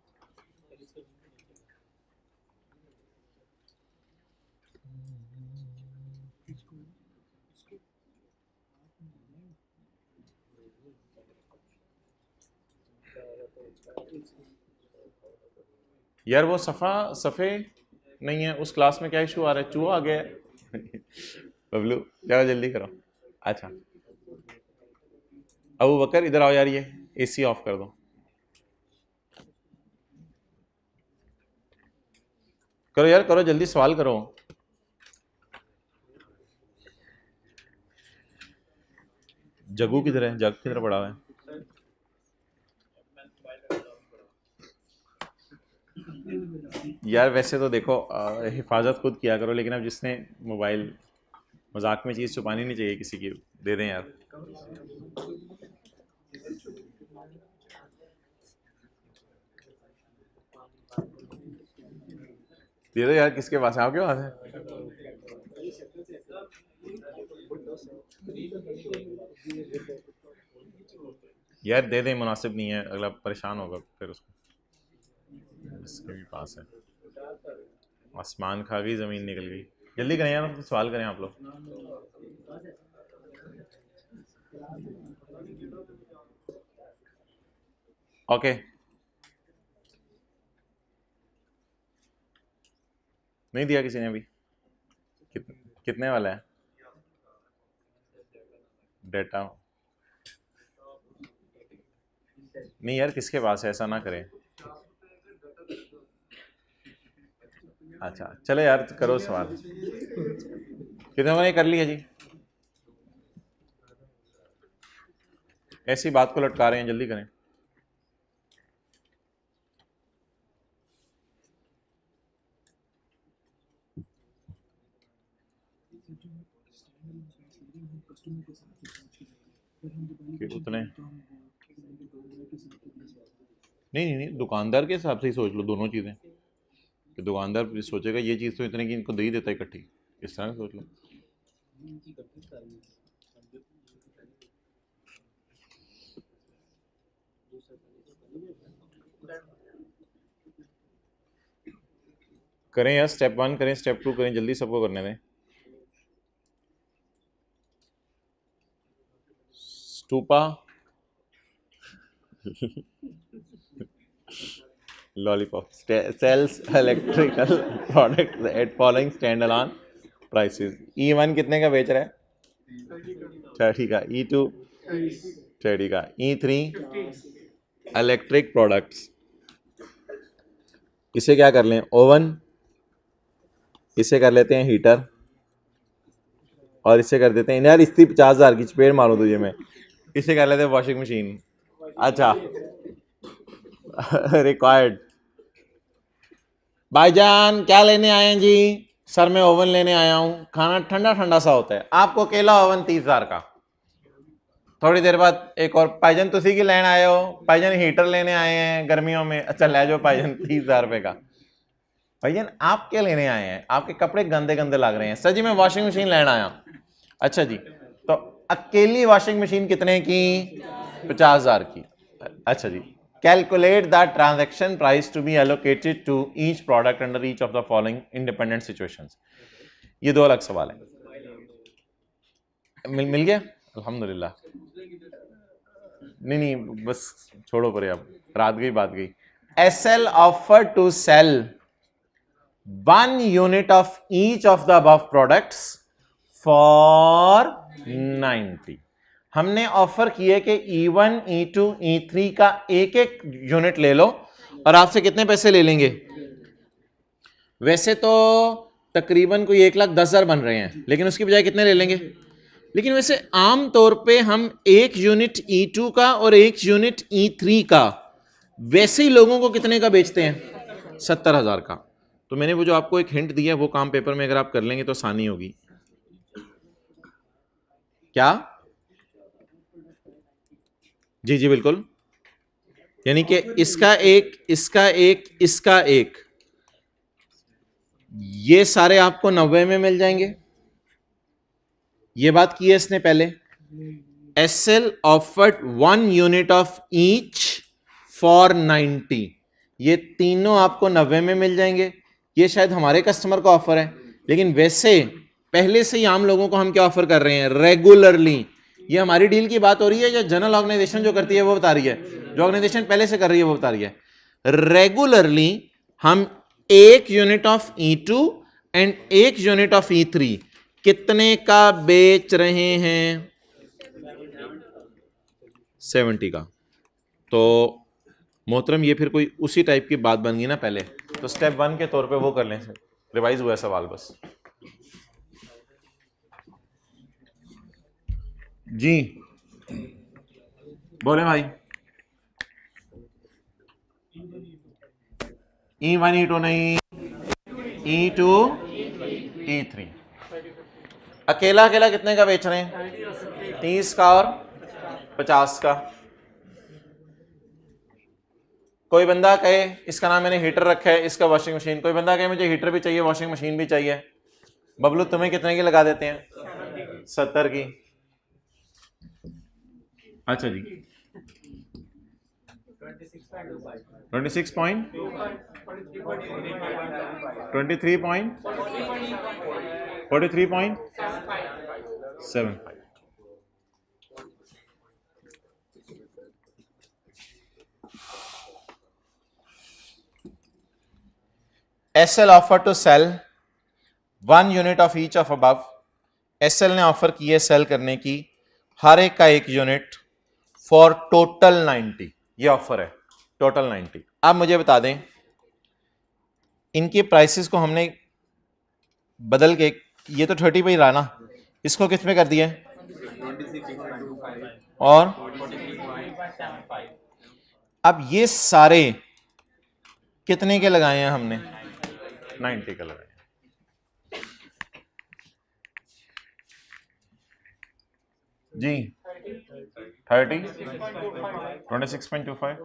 यार वो सफ़े नहीं है उस क्लास में, क्या इशू आ रहा है? चूहा आ गया है बबलू जरा जल्दी करो। अच्छा अबू बकर इधर आओ यार, ये AC ऑफ कर दो। करो यार करो, जल्दी सवाल करो। जगू किधर है? जग किधर पड़ा हुआ है? यार वैसे तो देखो हिफाजत खुद किया करो, लेकिन अब जिसने मोबाइल, मजाक में चीज़ छुपानी नहीं चाहिए किसी की, दे दें यार। दे दो यार, किसके पास है? आपके पास है? यार दे दें, मुनासिब नहीं है, अगला परेशान होगा फिर उसको। इसके भी पास है। आसमान खा गई, ज़मीन निकल गई। जल्दी करें यार, सवाल करें आप लोग। ओके नहीं दिया किसी ने अभी? कितने वाला है डेटा? नहीं यार, किसके पास है, ऐसा ना करें। अच्छा चलो यार, करो सवाल। कितने ने कर लिया जी? ऐसी बात को लटका रहे हैं, जल्दी करें। उतने नहीं, दुकानदार के हिसाब से ही सोच लो दोनों चीज़ें, कि दुकानदार भी सोचेगा ये चीज़ तो इतने की इनको दे ही देता है इकट्ठी, इस तरह सोच लो। करें यार, स्टेप 1 करें, स्टेप 2 करें, जल्दी सबको करने दें। Stupa lollipop sales electrical product at following stand alone prices. E1 कितने का बेच रहा है? 30 का। E2 30 का। E3 electric products. इसे क्या कर लें, ओवन, इसे कर लेते हैं हीटर, और इसे कर देते हैं यार इस्त्री 50,000 की चपेट मारो तुझे मैं, इसे कर लेते हैं वॉशिंग मशीन। अच्छा रिक्वायर्ड। भाईजान क्या लेने आए हैं जी? सर मैं ओवन लेने आया हूँ, खाना ठंडा ठंडा सा होता है। आपको अकेला ओवन 30,000 का। थोड़ी देर बाद एक और, भाईजान तुसी की लेने आए हो? भाईजान हीटर लेने आए हैं गर्मियों में। अच्छा ले जाओ भाईजान 30,000 रुपये का। भाईजान आप क्या लेने आए हैं? आपके कपड़े गंदे गंदे लग रहे हैं। सर जी मैं वॉशिंग मशीन लेना आया। अच्छा जी, तो अकेली वॉशिंग मशीन कितने की? 50,000 की। अच्छा जी, calculate the transaction price to be allocated to each product under each of the following independent situations. ये दो अलग सवाल है। मिल गया अल्हम्दुलिल्लाह। नहीं बस छोड़ो परे, अब रात गई बात गई। SL offer to sell 1 unit of each of the above products for 90। हमने ऑफर किए कि E1, E2, E3 का एक एक यूनिट ले लो और आपसे कितने पैसे ले लेंगे? वैसे तो तकरीबन कोई 1,10,000 बन रहे हैं, लेकिन उसकी बजाय कितने ले लेंगे? लेकिन वैसे आम तौर पे हम एक यूनिट E2 का और एक यूनिट E3 का वैसे ही लोगों को कितने का बेचते हैं? 70,000 का। तो मैंने वो जो आपको एक हिंट दिया वो काम पेपर में अगर आप कर लेंगे तो आसानी होगी। क्या? जी जी बिल्कुल, यानी कि इसका एक, इसका एक, इसका एक, ये सारे आपको 90 में मिल जाएंगे। ये बात की है इसने पहले। SL offered 1 unit of each for 90। ये तीनों आपको 90 में मिल जाएंगे। ये शायद हमारे कस्टमर का ऑफर है, लेकिन वैसे पहले से ही आम लोगों को हम क्या ऑफर कर रहे हैं? रेगुलरली। ये हमारी डील की बात हो रही है या जनरल ऑर्गेनाइजेशन जो करती है वो बता रही है? जो ऑर्गेनाइजेशन पहले से कर रही है वो बता रही है। रेगुलरली हम एक यूनिट ऑफ E2 एंड एक यूनिट ऑफ E3 कितने का बेच रहे हैं? 70 का। तो मोहतरम ये फिर कोई उसी टाइप की बात बन गई ना पहले, तो स्टेप 1 के तौर पे वो कर लें, रिवाइज हुआ है सवाल बस। जी बोले भाई। E1 E2 नहीं, E2 E3। अकेला अकेला कितने का बेच रहे हैं? 30 का और 50 का। कोई बंदा कहे इसका नाम मैंने हीटर रखा है, इसका वॉशिंग मशीन। कोई बंदा कहे मुझे हीटर भी चाहिए, वॉशिंग मशीन भी चाहिए। बबलू तुम्हें कितने की लगा देते हैं? 70 की। अच्छा जी 26 point 23 point 43.75। SL offer to sell 1 unit of each of above. SL ने ऑफर की है सेल करने की हर एक का 1 यूनिट फॉर टोटल 90। ये ऑफर है टोटल 90। अब मुझे बता दें इनके प्राइसेस को हमने बदल के, ये तो 30 पे ही रहा ना, इसको किस में कर दिया है और अब ये सारे कितने के लगाए हैं हमने 90 के लगाए हैं। जी 30 26.25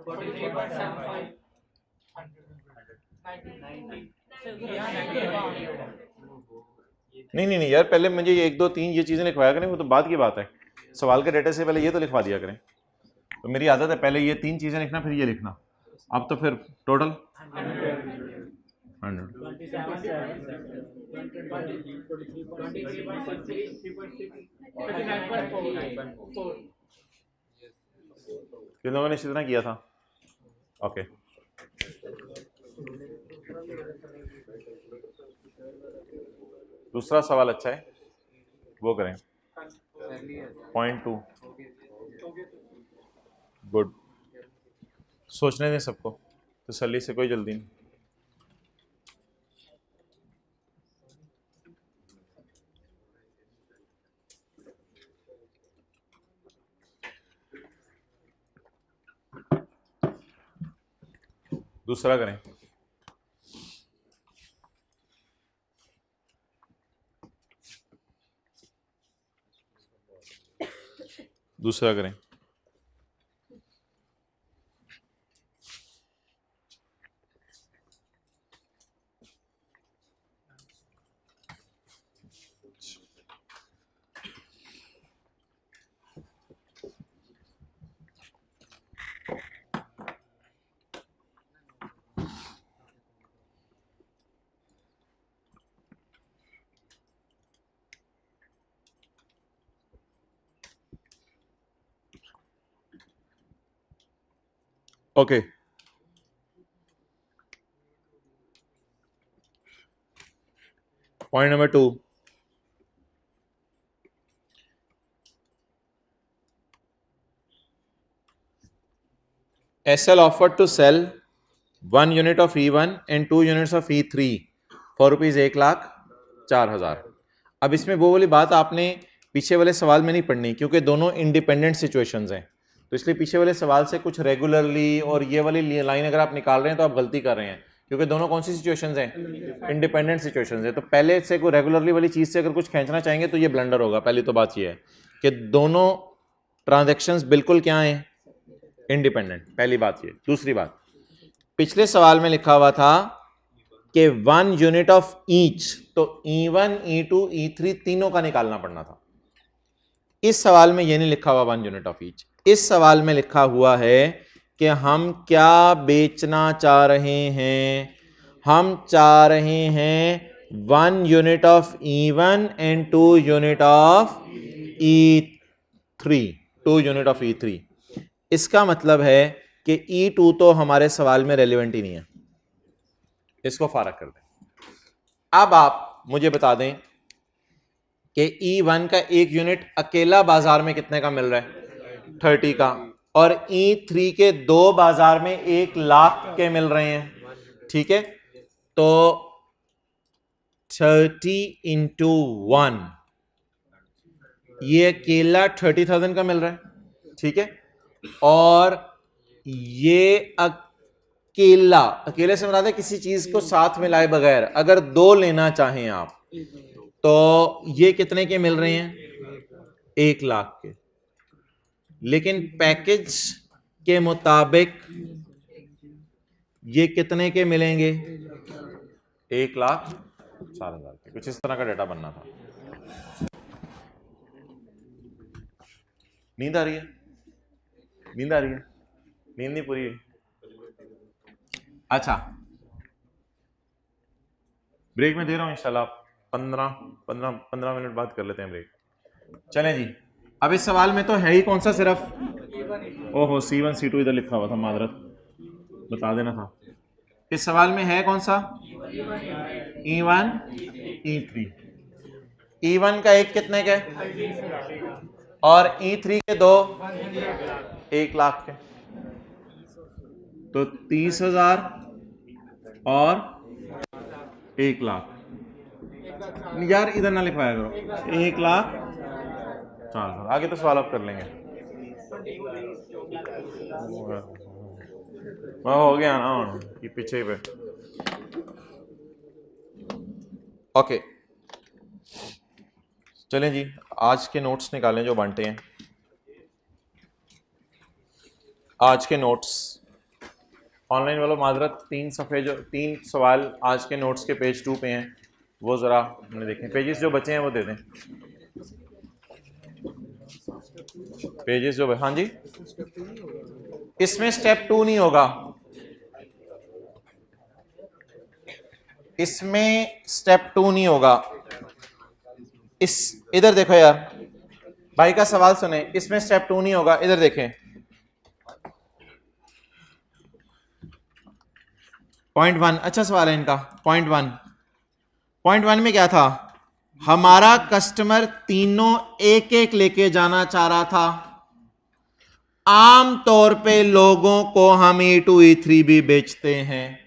नहीं यार, पहले मुझे ये 1 2 3 ये चीजें लिखवाया करें, वो तो बाद की बात है। सवाल के डेटा से पहले ये तो लिखवा दिया करें। तो मेरी आदत है पहले ये 3 चीजें लिखना फिर ये लिखना। अब तो फिर टोटल 100 किन लोगों ने इसी तरह किया था? ओके दूसरा सवाल अच्छा है, वो करें 0.2। गुड, सोचने दें सबको, तसल्ली से, कोई जल्दी नहीं। दूसरा करें। दूसरा करें। Okay point number 2, SL offered to sell 1 unit of E1 and 2 units of E3 for rupees 1,04,000। अब इसमें वो वाली बात आपने पीछे वाले सवाल में नहीं पढ़नी, क्योंकि दोनों इंडिपेंडेंट सिचुएशंस हैं। तो इसलिए पीछे वाले सवाल से कुछ रेगुलरली और ये वाली लाइन अगर आप निकाल रहे हैं तो आप गलती कर रहे हैं, क्योंकि दोनों कौन सी सिचुएशंस हैं? इंडिपेंडेंट सिचुएशंस हैं। तो पहले से कोई रेगुलरली वाली चीज़ से अगर कुछ खींचना चाहेंगे तो ये ब्लंडर होगा। पहली तो बात ये है कि दोनों ट्रांजैक्शंस बिल्कुल क्या हैं? इंडिपेंडेंट। पहली बात ये। दूसरी बात, पिछले सवाल में लिखा हुआ था कि 1 यूनिट ऑफ ईच, तो E1 E2 E3 तीनों का निकालना पड़ना था। इस सवाल में ये नहीं लिखा हुआ 1 यूनिट ऑफ ईच। इस सवाल में लिखा हुआ है कि हम क्या बेचना चाह रहे हैं? हम चाह रहे हैं 1 unit of E1 and 2 unit of E3, 2 unit of E3। इसका मतलब है कि E2 तो हमारे सवाल में रेलिवेंट ही नहीं है, इसको फारग कर दें। अब आप मुझे बता दें कि E1 का 1 यूनिट अकेला बाजार में कितने का मिल रहा है? 30 का। और E3 के 2 बाजार में 1 लाख के मिल रहे हैं। ठीक है, तो 30 इंटू 1, ये अकेला 30,000 का मिल रहा है। ठीक है, और ये अकेला, अकेले से मतलब किसी चीज को साथ में लाए बगैर अगर 2 लेना चाहें आप तो ये कितने के मिल रहे हैं? 1 लाख के। लेकिन पैकेज के मुताबिक ये कितने के मिलेंगे? 1,04,000 के। कुछ इस तरह का डेटा बनना था। नींद आ रही है? नींद आ रही है? नींद नहीं पूरी हुई? अच्छा, ब्रेक में दे रहा हूं इंशाल्लाह। 15 मिनट बाद कर लेते हैं ब्रेक। चलें जी, अब इस सवाल में तो है ही कौन सा? सिर्फ ओहो C1 C2 इधर लिखा हुआ था, मादरत बता देना था। इस सवाल में है कौन सा? E1 E3। E1 का एक कितने के और E3 के दो 1 लाख के, तो 30,000 और 1 लाख। यार इधर ना लिखवाया करो, 1 लाख। चलो आगे तो सवाल आप कर लेंगे। वो हो गया ना कि पीछे पे। ओके चलें जी, आज के नोट्स निकालें जो बांटे हैं। आज के नोट्स ऑनलाइन वालों माजरत, 3 सफ़े जो 3 सवाल आज के नोट्स के पेज 2 पे हैं, वो ज़रा हमने देखें। पेजेस जो बचे हैं वो दे दें, पेजेस जो। हाँ जी, इसमें स्टेप 2 नहीं होगा, इसमें स्टेप 2 नहीं होगा। इस इधर देखो यार, भाई का सवाल सुने, इसमें स्टेप 2 नहीं होगा। इधर देखें, पॉइंट 1 अच्छा सवाल है इनका। पॉइंट वन में क्या था, हमारा कस्टमर तीनों एक एक लेके जाना चाह रहा था। आम तौर पे लोगों को हम E2 E3 भी बेचते हैं।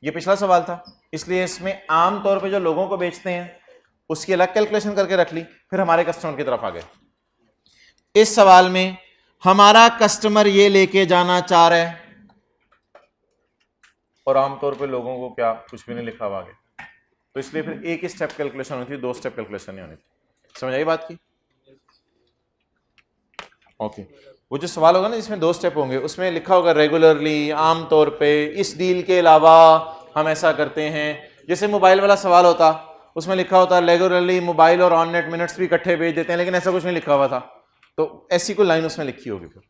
ये पिछला सवाल था, इसलिए इसमें आम तौर पे जो लोगों को बेचते हैं उसकी अलग कैलकुलेशन करके रख ली, फिर हमारे कस्टमर की तरफ आ गए। इस सवाल में हमारा कस्टमर ये लेके जाना चाह रहा है और आमतौर पे लोगों को क्या कुछ भी नहीं लिखा हुआ आगे, तो इसलिए फिर एक ही स्टेप कैलकुलेशन होती है, 2 स्टेप कैलकुलेशन नहीं होनी थी। समझ आई बात की? ओके वो जो सवाल होगा ना जिसमें 2 स्टेप होंगे, उसमें लिखा होगा रेगुलरली, आमतौर पे, इस डील के अलावा हम ऐसा करते हैं। जैसे मोबाइल वाला सवाल होता, उसमें लिखा होता रेगुलरली मोबाइल और ऑन नेट मिनट्स भी इकट्ठे भेज देते हैं, लेकिन ऐसा कुछ नहीं लिखा हुआ था, तो ऐसी कोई लाइन उसमें लिखी होगी। फिर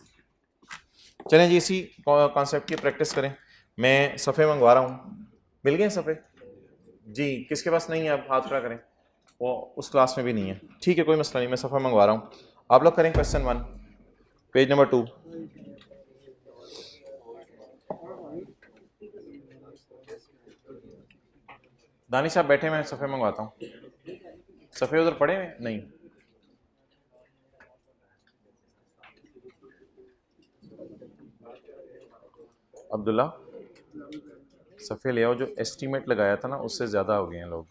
चलें जी, इसी कॉन्सेप्ट की प्रैक्टिस करें। मैं सफ़े मंगवा रहा हूँ, मिल गए सफ़े जी? किसके पास नहीं है आप हाथ खड़ा करें, वो उस क्लास में भी नहीं है, ठीक है कोई मसला नहीं, मैं सफ़ा मंगवा रहा हूँ। आप लोग करें क्वेश्चन 1 पेज नंबर 2। दानिश साहब बैठे, मैं सफ़े मंगवाता हूँ। सफ़े उधर पड़े हैं? नहीं, अब्दुल्ला सफ़े ले आओ, जो एस्टीमेट लगाया था ना उससे ज़्यादा हो गए हैं लोग,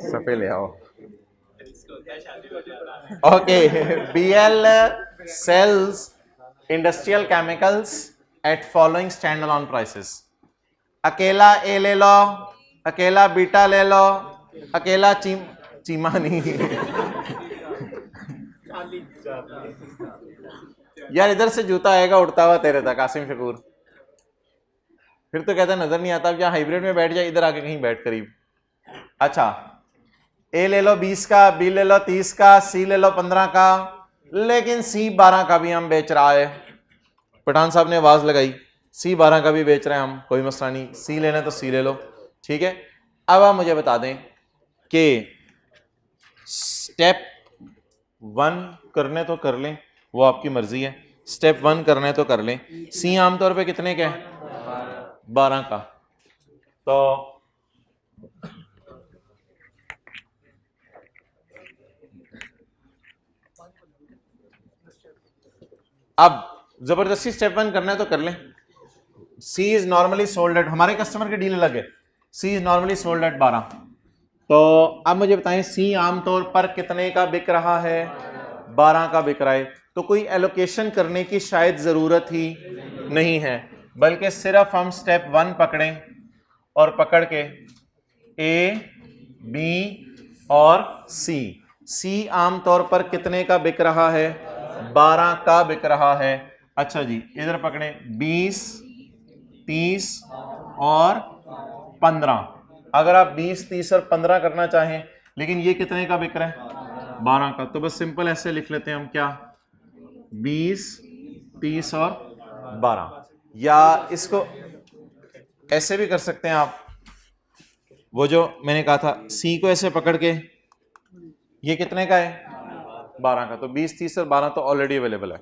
सफ़े ले आओ। Okay, BL sells industrial chemicals at following standalone prices। अकेला A ले लो, अकेला बीटा ले लो, अकेला चीमा नहीं यार इधर से जूता आएगा उड़ता हुआ तेरे तक, आसिम शकूर। फिर तो कहता नजर नहीं आता, अब जहाँ हाइब्रिड में बैठ जाए इधर आके कहीं बैठ करीब। अच्छा, A ले लो 20 का, B ले लो 30 का, C ले लो 15 का, लेकिन C 12 का भी हम बेच रहा है। पठान साहब ने आवाज लगाई, C 12 का भी बेच रहे हैं हम, कोई मसला नहीं, C लेना तो C ले लो, ठीक है। अब आप मुझे बता दें कि स्टेप 1 करने तो कर लें, वो आपकी मर्जी है, स्टेप 1 करने तो कर लें। C आमतौर पे कितने का है? 12 का। तो अब जबरदस्ती स्टेप 1 करना है तो कर लें। C is normally sold at, हमारे कस्टमर की डील अलग है, C is normally sold at 12। तो अब मुझे बताएं C आमतौर पर कितने का बिक रहा है? 12 का बिक रहा है। तो कोई एलोकेशन करने की शायद जरूरत ही नहीं है, बल्कि सिर्फ हम स्टेप 1 पकड़ें और पकड़ के A, B और C आमतौर पर कितने का बिक रहा है? 12 का बिक रहा है। अच्छा जी, इधर पकड़े 20, 30 और 15। अगर आप 20, 30 और 15 करना चाहें, लेकिन ये कितने का बिक रहा है? 12 का, तो बस सिंपल ऐसे लिख लेते हैं हम, क्या 20, 30 और 12। या इसको ऐसे भी कर सकते हैं आप, वो जो मैंने कहा था C को ऐसे पकड़ के, ये कितने का है? 12 का, तो 20, 30 और 12 तो ऑलरेडी अवेलेबल है।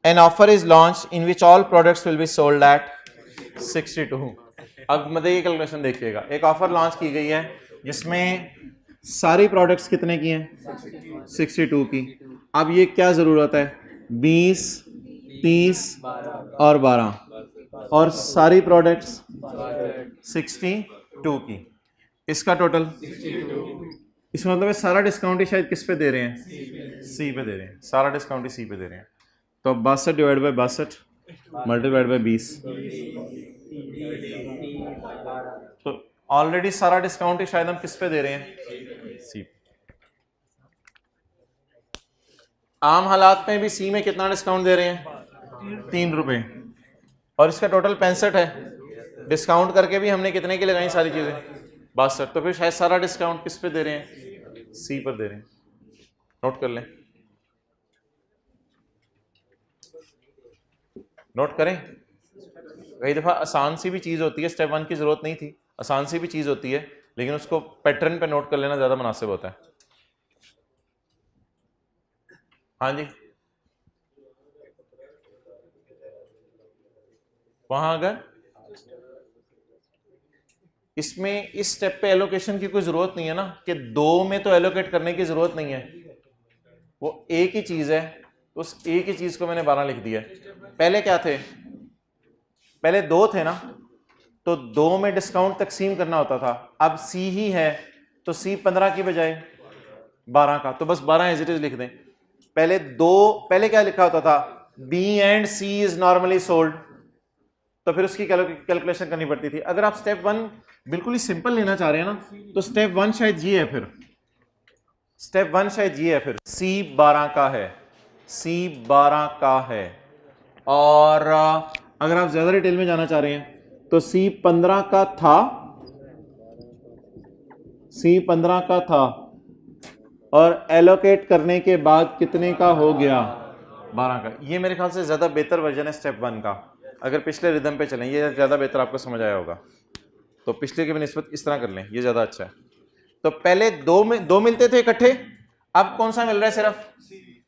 An offer is launched in which all products will be sold at 62। अब मतलब ये कैलकुलेशन देखिएगा, एक ऑफर लॉन्च की गई है जिसमें सारी प्रोडक्ट्स कितने की हैं 62 की। अब ये क्या ज़रूरत है 20 30 और 12 और सारी प्रोडक्ट्स 62 की, इसका टोटल इसका मतलब है सारा डिस्काउंट ही शायद किस पे दे रहे हैं सी पे दे रहे हैं, सारा डिस्काउंट ही सी पे दे रहे हैं। तो अब 62 डिवाइड बाई 62 मल्टीप्लाइड बाई 20, तो ऑलरेडी सारा डिस्काउंट ही शायद हम किस पे दे रहे हैं सी। आम हालात में भी सी में कितना डिस्काउंट दे रहे हैं 3 रुपए, और इसका टोटल 65 है, डिस्काउंट करके भी हमने कितने की लगाई सारी चीजें 62, तो फिर शायद सारा डिस्काउंट किस पे दे रहे हैं सी पर दे रहे हैं। नोट कर लें, नोट करें। कई दफ़ा आसान सी भी चीज़ होती है, स्टेप 1 की ज़रूरत नहीं थी, आसान सी भी चीज़ होती है, लेकिन उसको पैटर्न पे नोट कर लेना ज़्यादा मुनासिब होता है। हाँ जी, वहाँ अगर इसमें इस स्टेप पे एलोकेशन की कोई ज़रूरत नहीं है ना, कि 2 में तो एलोकेट करने की ज़रूरत नहीं है, वो एक ही चीज़ है, उस एक ही चीज़ को मैंने 12 लिख दिया है। पहले क्या थे, पहले 2 थे ना, तो 2 में डिस्काउंट तकसीम करना होता था, अब सी ही है तो सी 15 की बजाय 12 का, तो बस 12 एज इट इज लिख दें। पहले 2, पहले क्या लिखा होता था B and C is normally sold, तो फिर उसकी कैलकुलेशन करनी पड़ती थी। अगर आप स्टेप 1 बिल्कुल ही सिंपल लेना चाह रहे हैं ना, तो स्टेप 1 शायद ये है, फिर स्टेप 1 शायद ये है, फिर सी 12 का है, सी 12 का है। और अगर आप ज्यादा डिटेल में जाना चाह रहे हैं तो सी 15 का था, सी 15 का था, और एलोकेट करने के बाद कितने का हो गया 12 का। ये मेरे ख्याल से ज्यादा बेहतर वर्जन है स्टेप 1 का। अगर पिछले रिदम पे चलें, ये ज्यादा बेहतर आपको समझ आया होगा, तो पिछले की निस्बत इस तरह कर लें, ये ज्यादा अच्छा है। तो पहले 2 मिलते थे इकट्ठे, अब कौन सा मिल रहा है सिर्फ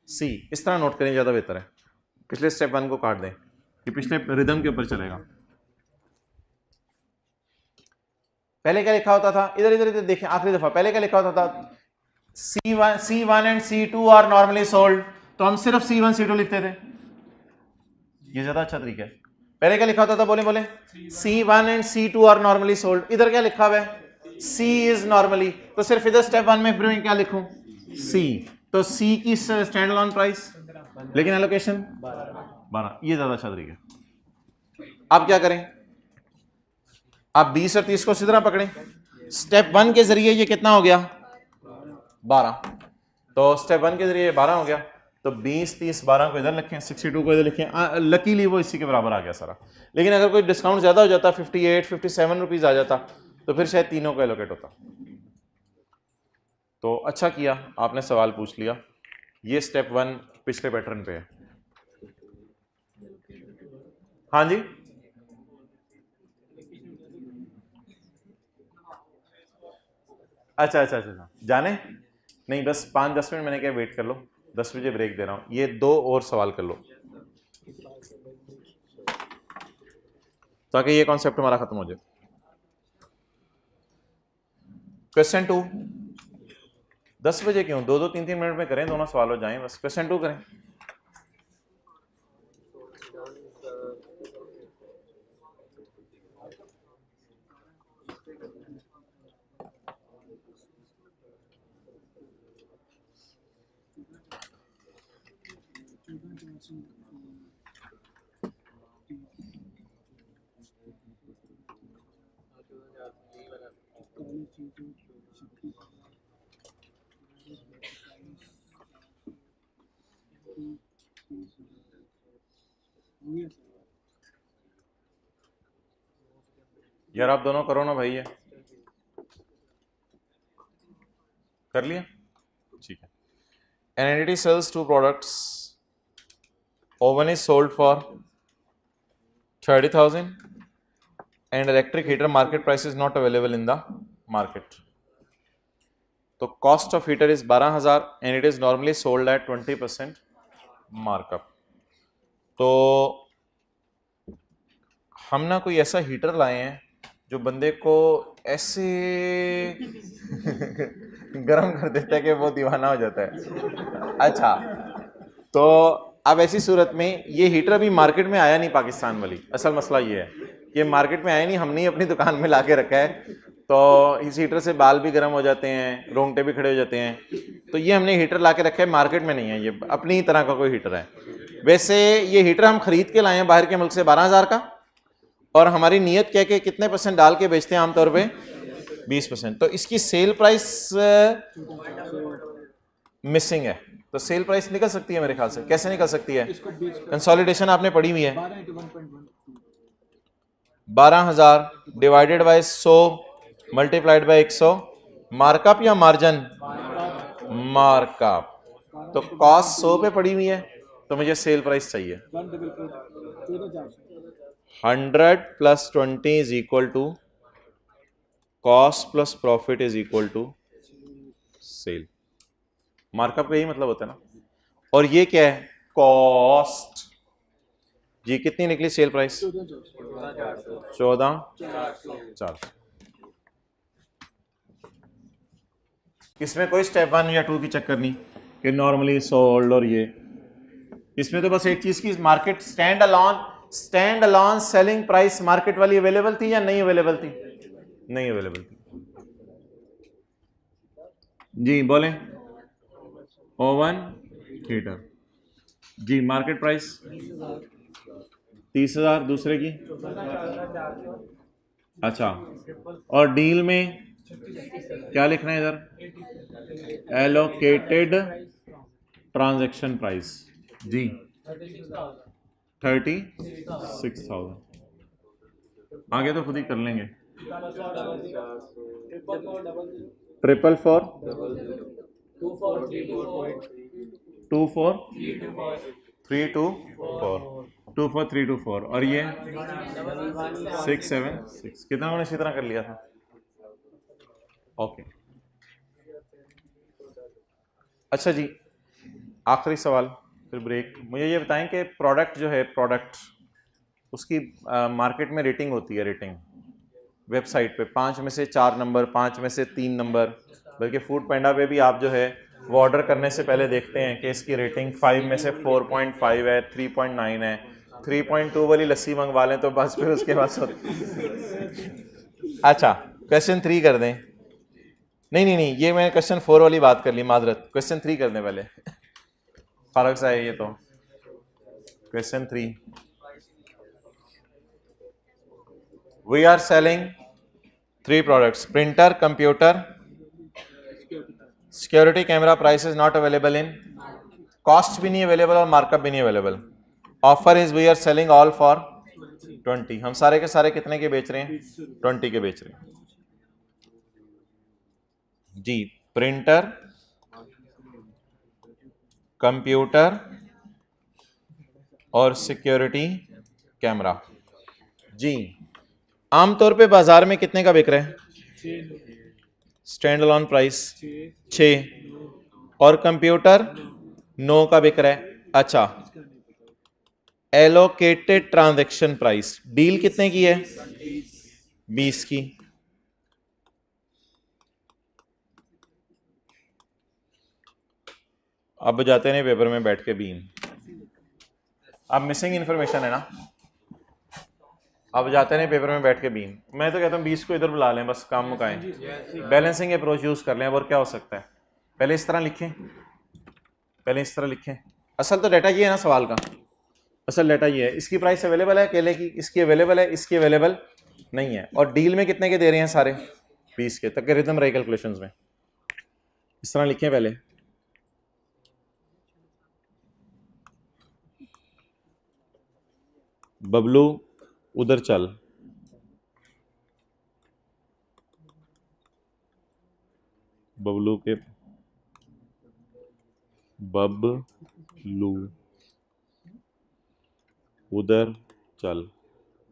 सी, इस तरह नोट करें, ज्यादा बेहतर है। पिछले स्टेप 1 को काट दें, ये पिछले रिदम के ऊपर चलेगा। पहले क्या लिखा होता था, इधर इधर इधर देखें, आखिरी दफा पहले क्या लिखा होता था C1 and C2 are normally sold, तो हम सिर्फ C1 C2 लिखते थे, ये ज्यादा अच्छा तरीका है। पहले क्या लिखा होता था, बोले बोले C1 and C2 are normally sold, इधर क्या लिखा हुआ है C इज नॉर्मली, तो सिर्फ इधर स्टेप 1 में फिर क्या लिखूं C, तो C की स्टैंड अलोन प्राइस, लेकिन एलोकेशन 12, ये ज्यादा अच्छा तरीका है। अब क्या करें, आप 20 और 30 को इसी तरह पकड़ें, स्टेप 1 के जरिए ये कितना हो गया 12, तो स्टेप 1 के जरिए 12 हो गया, तो 20 30 12 को इधर लिखें, 62 को इधर लिखें, लकीली वो इसी के बराबर आ गया सारा। लेकिन अगर कोई डिस्काउंट ज्यादा हो जाता, 58 57 रुपीज आ जाता, तो फिर शायद तीनों को एलोकेट होता। तो अच्छा किया आपने सवाल पूछ लिया, ये स्टेप 1 पिछले पैटर्न पे है। हाँ जी, अच्छा अच्छा अच्छा, जाने नहीं, बस 5-10 मिनट मैंने क्या वेट कर लो, 10 बजे ब्रेक दे रहा हूं, ये 2 और सवाल कर लो ताकि ये कॉन्सेप्ट हमारा खत्म हो जाए। क्वेश्चन 2 10 बजे क्यों, 2-2 3-3 मिनट में करें, दोनों सवाल हो जाएं बस। क्वेश्चन 2 करें। यार आप दोनों करो ना भाई, ये कर लिया, ठीक है। An entity sells 2 products, oven is sold for 30,000 and electric heater market price is not available in the market. तो cost of heater is 12,000 and it is normally sold at 20% markup. तो हम ना कोई ऐसा हीटर लाए हैं जो बंदे को ऐसे गर्म कर देता है कि वो दीवाना हो जाता है। अच्छा, तो अब ऐसी सूरत में ये हीटर अभी मार्केट में आया नहीं पाकिस्तान वाली, असल मसला ये है कि मार्केट में आया नहीं, हमने ही अपनी दुकान में ला के रखा है। तो इस हीटर से बाल भी गर्म हो जाते हैं, रोंगटे भी खड़े हो जाते हैं, तो ये हमने हीटर ला के रखा है, मार्केट में नहीं है, ये अपनी तरह का कोई हीटर है। वैसे ये हीटर हम खरीद के लाए हैं बाहर के मुल्क से 12,000 का, और हमारी नीयत क्या है कि कितने % डाल के बेचते हैं आमतौर पे 20%। तो इसकी सेल प्राइस मिसिंग है, तो सेल प्राइस निकल सकती है मेरे ख्याल से। कैसे निकल सकती है? कंसोलिडेशन आपने पढ़ी हुई है, 12,000 divided by 100 multiplied by 100, markup या मार्जिन? मार्कअप। तो कॉस्ट 100 पे पड़ी हुई है, तो मुझे सेल प्राइस चाहिए 100 plus 20 is equal to cost plus profit is equal to sale. Markup का यही मतलब होता है ना। और ये क्या है? कॉस्ट। जी कितनी निकली सेल प्राइस? 14,400। इसमें कोई स्टेप 1 या 2 की चक्कर नहीं कि नॉर्मली सोल्ड और ये, इसमें तो बस एक चीज की market stand alone selling price market वाली अवेलेबल थी या नहीं अवेलेबल थी? नहीं अवेलेबल थी। जी बोलें। ओवन हीटर जी, मार्केट प्राइस 30,000, दूसरे की? अच्छा, और डील में क्या लिखना है इधर? एलोकेटेड ट्रांजैक्शन प्राइस जी 36,000। आगे तो खुद ही कर लेंगे। 444 24,324 और ये 676। कितना मैंने इसी तरह कर लिया था। ओके, अच्छा जी, आखिरी सवाल फिर ब्रेक। मुझे ये बताएं कि प्रोडक्ट जो है, प्रोडक्ट उसकी मार्केट में रेटिंग होती है, रेटिंग वेबसाइट पे 5 में से 4 नंबर, 5 में से 3 नंबर, बल्कि फूड पैंडा पे भी आप जो है वो ऑर्डर करने से पहले देखते हैं कि इसकी रेटिंग 5 में से 4.5 है, 3.9 है। 3.2 वाली लस्सी मंगवा लें तो बस फिर उसके बाद अच्छा, क्वेश्चन 3 कर दें। नहीं, ये मैंने क्वेश्चन 4 वाली बात कर ली, मादरत। क्वेश्चन 3 कर दें पहले, फर्क सा है ये तो। Question 3, we are selling 3 products, printer, computer, security camera. Price is not available in, cost भी नहीं अवेलेबल और मार्कअप भी नहीं available. Offer is we are selling all for 20। हम सारे के सारे कितने के बेच रहे हैं? 20 के बेच रहे हैं जी। प्रिंटर, कंप्यूटर और सिक्योरिटी कैमरा जी आमतौर पे बाजार में कितने का बिक रहा है? स्टैंड अलोन प्राइस 6 और कंप्यूटर 9 का बिक रहा है। अच्छा, एलोकेटेड ट्रांजैक्शन प्राइस डील कितने की है? 20 की। अब जाते हैं पेपर में बैठ के बीम। अब मिसिंग इंफॉर्मेशन है ना, अब जाते हैं पेपर में बैठ के बीम। मैं तो कहता हूँ 20 को इधर बुला लें, बस काम मुकाएं, बैलेंसिंग अप्रोच यूज कर लें। और क्या हो सकता है? पहले इस तरह लिखें, पहले इस तरह लिखें। असल तो डाटा ये है ना सवाल का, असल डाटा ये है। इसकी प्राइस अवेलेबल है केले की, इसकी अवेलेबल है, इसकी अवेलेबल नहीं है। और डील में कितने के दे रहे हैं? सारे 20 के। तक रिदम रहे कैलकुलेशंस में। इस तरह लिखें पहले, बबलू उधर चल, बबलू के बबलू उधर चल।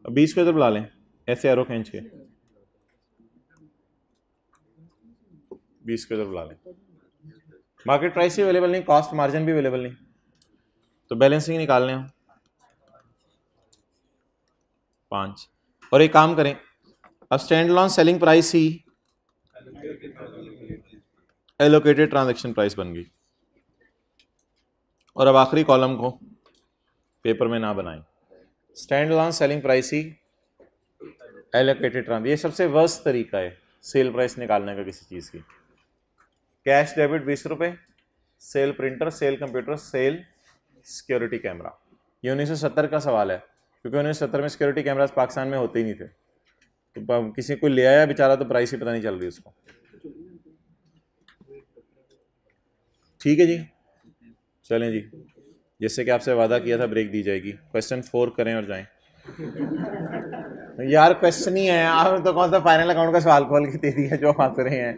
अब 20 को इधर बुला लें, ऐसे एरो खींच के 20 को इधर बुला लें। मार्केट प्राइस भी अवेलेबल नहीं, कॉस्ट मार्जिन भी अवेलेबल नहीं, तो बैलेंसिंग निकालने हम 5। और एक काम करें, अब स्टैंड अलोन सेलिंग प्राइस ही एलोकेटेड ट्रांजैक्शन प्राइस बन गई। और अब आखिरी कॉलम को पेपर में ना बनाएं, स्टैंड अलोन सेलिंग प्राइस ही एलोकेटेड ट्रांस। ये सबसे वर्स्ट तरीका है सेल प्राइस निकालने का किसी चीज़ की। कैश डेबिट 20 रुपये, sell printer, sell computer, sell security camera. ये 1970 का सवाल है, क्योंकि 1970 में सिक्योरिटी कैमरास पाकिस्तान में होते ही नहीं थे, तो किसी को ले आया बेचारा तो प्राइस ही पता नहीं चल रही उसको। ठीक है जी, चलें जी, जैसे कि आपसे वादा किया था ब्रेक दी जाएगी। क्वेश्चन 4 करें और जाएं। यार क्वेश्चन ही है, आप तो कौन सा फाइनल अकाउंट का सवाल खोल के दे दिया जो हंस रहे हैं।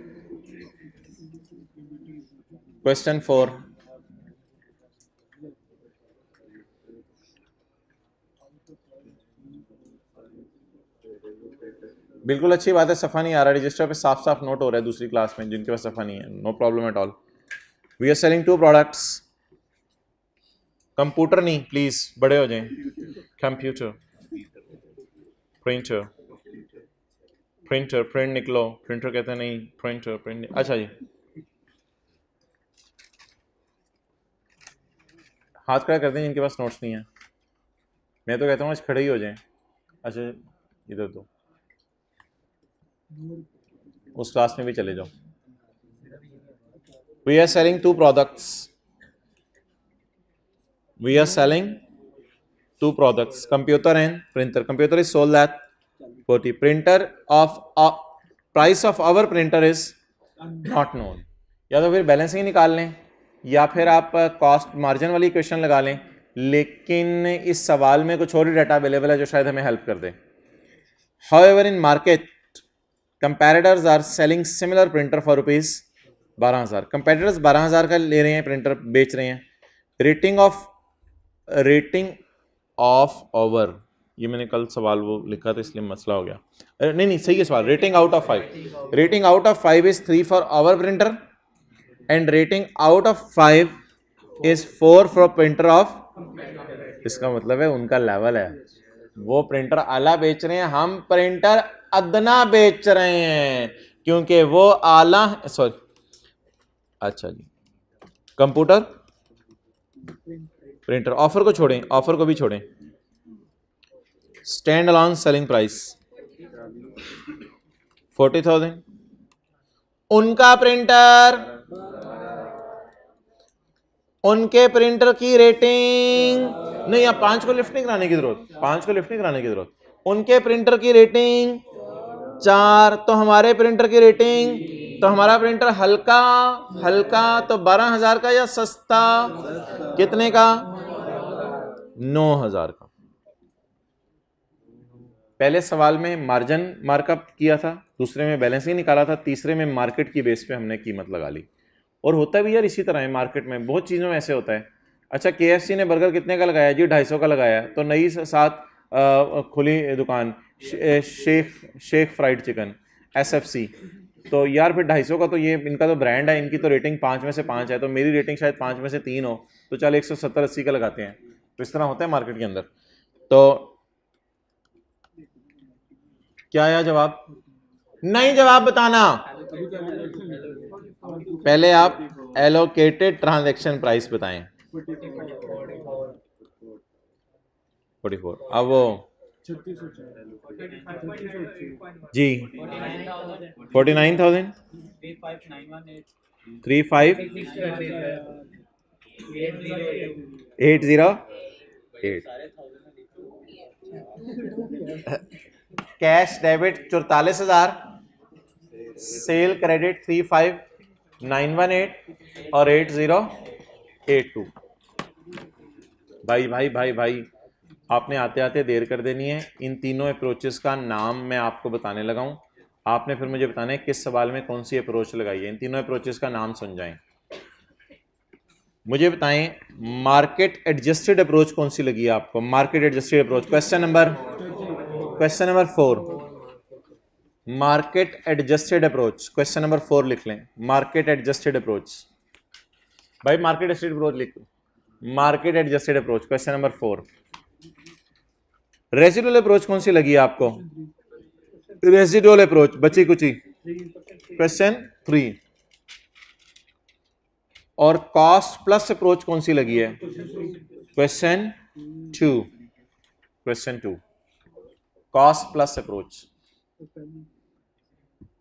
क्वेश्चन 4, बिल्कुल अच्छी बात है, सफ़ा नहीं आ रहा, रजिस्टर पे साफ साफ नोट हो रहा है दूसरी क्लास में जिनके पास सफ़ा नहीं है, no problem at all. We are selling 2 products. Computer नहीं प्लीज, बड़े हो जाएं। कंप्यूटर, प्रिंटर, प्रिंटर, प्रिंट निकलो, प्रिंटर कहते हैं नहीं, प्रिंटर, प्रिंट। अच्छा जी, हाथ खड़ा कर दें जिनके पास नोट्स नहीं है। मैं तो कहता हूँ आज खड़े ही हो जाएं। अच्छा इधर दो, उस क्लास में भी चले जाओ। We are selling 2 products. We are selling 2 products, computer and printer. Computer is sold at 40. Printer of price of our printer is not known. या तो फिर बैलेंसिंग निकाल लें या फिर आप कॉस्ट मार्जिन वाली क्वेश्चन लगा लें, लेकिन इस सवाल में कुछ और ही डाटा अवेलेबल है जो शायद हमें हेल्प कर दे। However, in market, competitors are selling similar printer for rupees 12,000. Competitors 12,000 का ले रहे हैं, प्रिंटर बेच रहे हैं। रेटिंग ऑफ ओवर, ये मैंने कल सवाल वो लिखा था इसलिए मसला हो गया। नहीं सही है सवाल। Rating out of 5, rating out of 5 is 3 for our printer and rating out of 5 is 4 for printer of. इसका मतलब है उनका लेवल है, वो प्रिंटर आला बेच रहे हैं, हम प्रिंटर अदना बेच रहे हैं क्योंकि वो आला, सॉरी अच्छा जी, कंप्यूटर, प्रिंटर। ऑफर को छोड़ें, ऑफर को भी छोड़ें। Stand alone selling price 40,000। उनका प्रिंटर, उनके प्रिंटर की रेटिंग नहीं, आप 5 को लिफ्ट नहीं कराने की जरूरत, 5 को लिफ्ट नहीं कराने की जरूरत। उनके प्रिंटर की रेटिंग 4, तो हमारे प्रिंटर की रेटिंग, तो हमारा प्रिंटर हल्का तो 12,000 का या सस्ता कितने का? 9,000 का। पहले सवाल में मार्जिन मार्कअप किया था, दूसरे में बैलेंसिंग निकाला था, तीसरे में मार्केट की बेस पे हमने कीमत लगा ली। और होता भी यार इसी तरह है, मार्केट में बहुत चीज़ों में ऐसे होता है। अच्छा KFC ने बर्गर कितने का लगाया जी? 250 का लगाया। तो नई साथ खुली दुकान शेख फ्राइड चिकन SFC, तो यार फिर 250 का, तो ये इनका तो ब्रांड है, इनकी तो रेटिंग 5 में से 5 है, तो मेरी रेटिंग शायद 5 में से 3 हो, तो चल 170-80 का लगाते हैं। तो इस तरह होता है मार्केट के अंदर। तो क्या आया जवाब? नहीं जवाब बताना, पहले आप एलोकेटेड ट्रांजैक्शन प्राइस बताएं। 44। अब वो जी 49,000 35,808। कैश डेबिट 44,000, सेल क्रेडिट 35,918 और 8082। भाई आपने आते आते देर कर देनी है। इन तीनों अप्रोचेस का नाम मैं आपको बताने लगा हूं, आपने फिर मुझे बताना है किस सवाल में कौन सी अप्रोच लगाई है। इन तीनों अप्रोचेस का नाम सुन जाएं, मुझे बताएं मार्केट एडजस्टेड अप्रोच कौन सी लगी है आपको? Market adjusted approach, question number 4, market adjusted approach, question number 4 लिख लें। मार्केट एडजस्टेड अप्रोच, भाई मार्केट एडजस्टेड अप्रोच लिख, market adjusted approach question number 4। Residual approach कौन सी लगी है आपको? रेसिडुअल अप्रोच बची कुची। क्वेश्चन 3 और कॉस्ट प्लस अप्रोच कौन सी लगी है? Question 2 cost plus approach.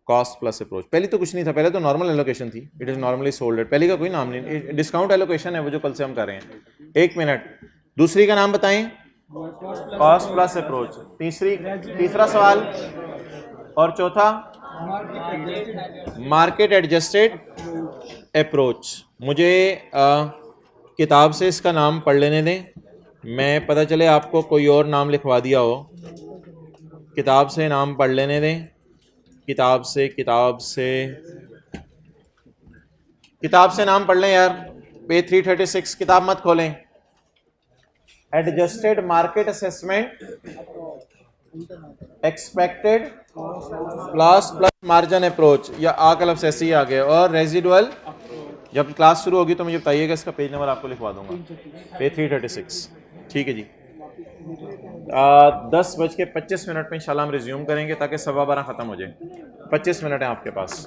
Cost plus approach पहली तो कुछ नहीं था, पहले तो नॉर्मल एलोकेशन थी, it is normally sold at, पहली का कोई नाम नहीं, डिस्काउंट एलोकेशन है वो जो कल से हम कर रहे हैं। 1 मिनट, दूसरी का नाम बताएं। Cost plus approach. तीसरा सवाल और चौथा मार्केट एडजस्टेड अप्रोच। मुझे किताब से इसका नाम पढ़ लेने दें, मैं पता चले आपको कोई और नाम लिखवा दिया हो। किताब से नाम पढ़ लेने दें, किताब से नाम पढ़ लें यार। पेज 336 किताब मत खोलें। Adjusted market assessment expected plus margin approach, या आकल अफसेसी आ गया। और रेजिडुअल, जब क्लास शुरू होगी तो मुझे बताइएगा, इसका पेज नंबर आपको लिखवा दूंगा, पेज 336। ठीक है जी। 10:25 में इंशाल्लाह हम रिज्यूम करेंगे ताकि 12:15 ख़त्म हो जाए। 25 मिनट है आपके पास।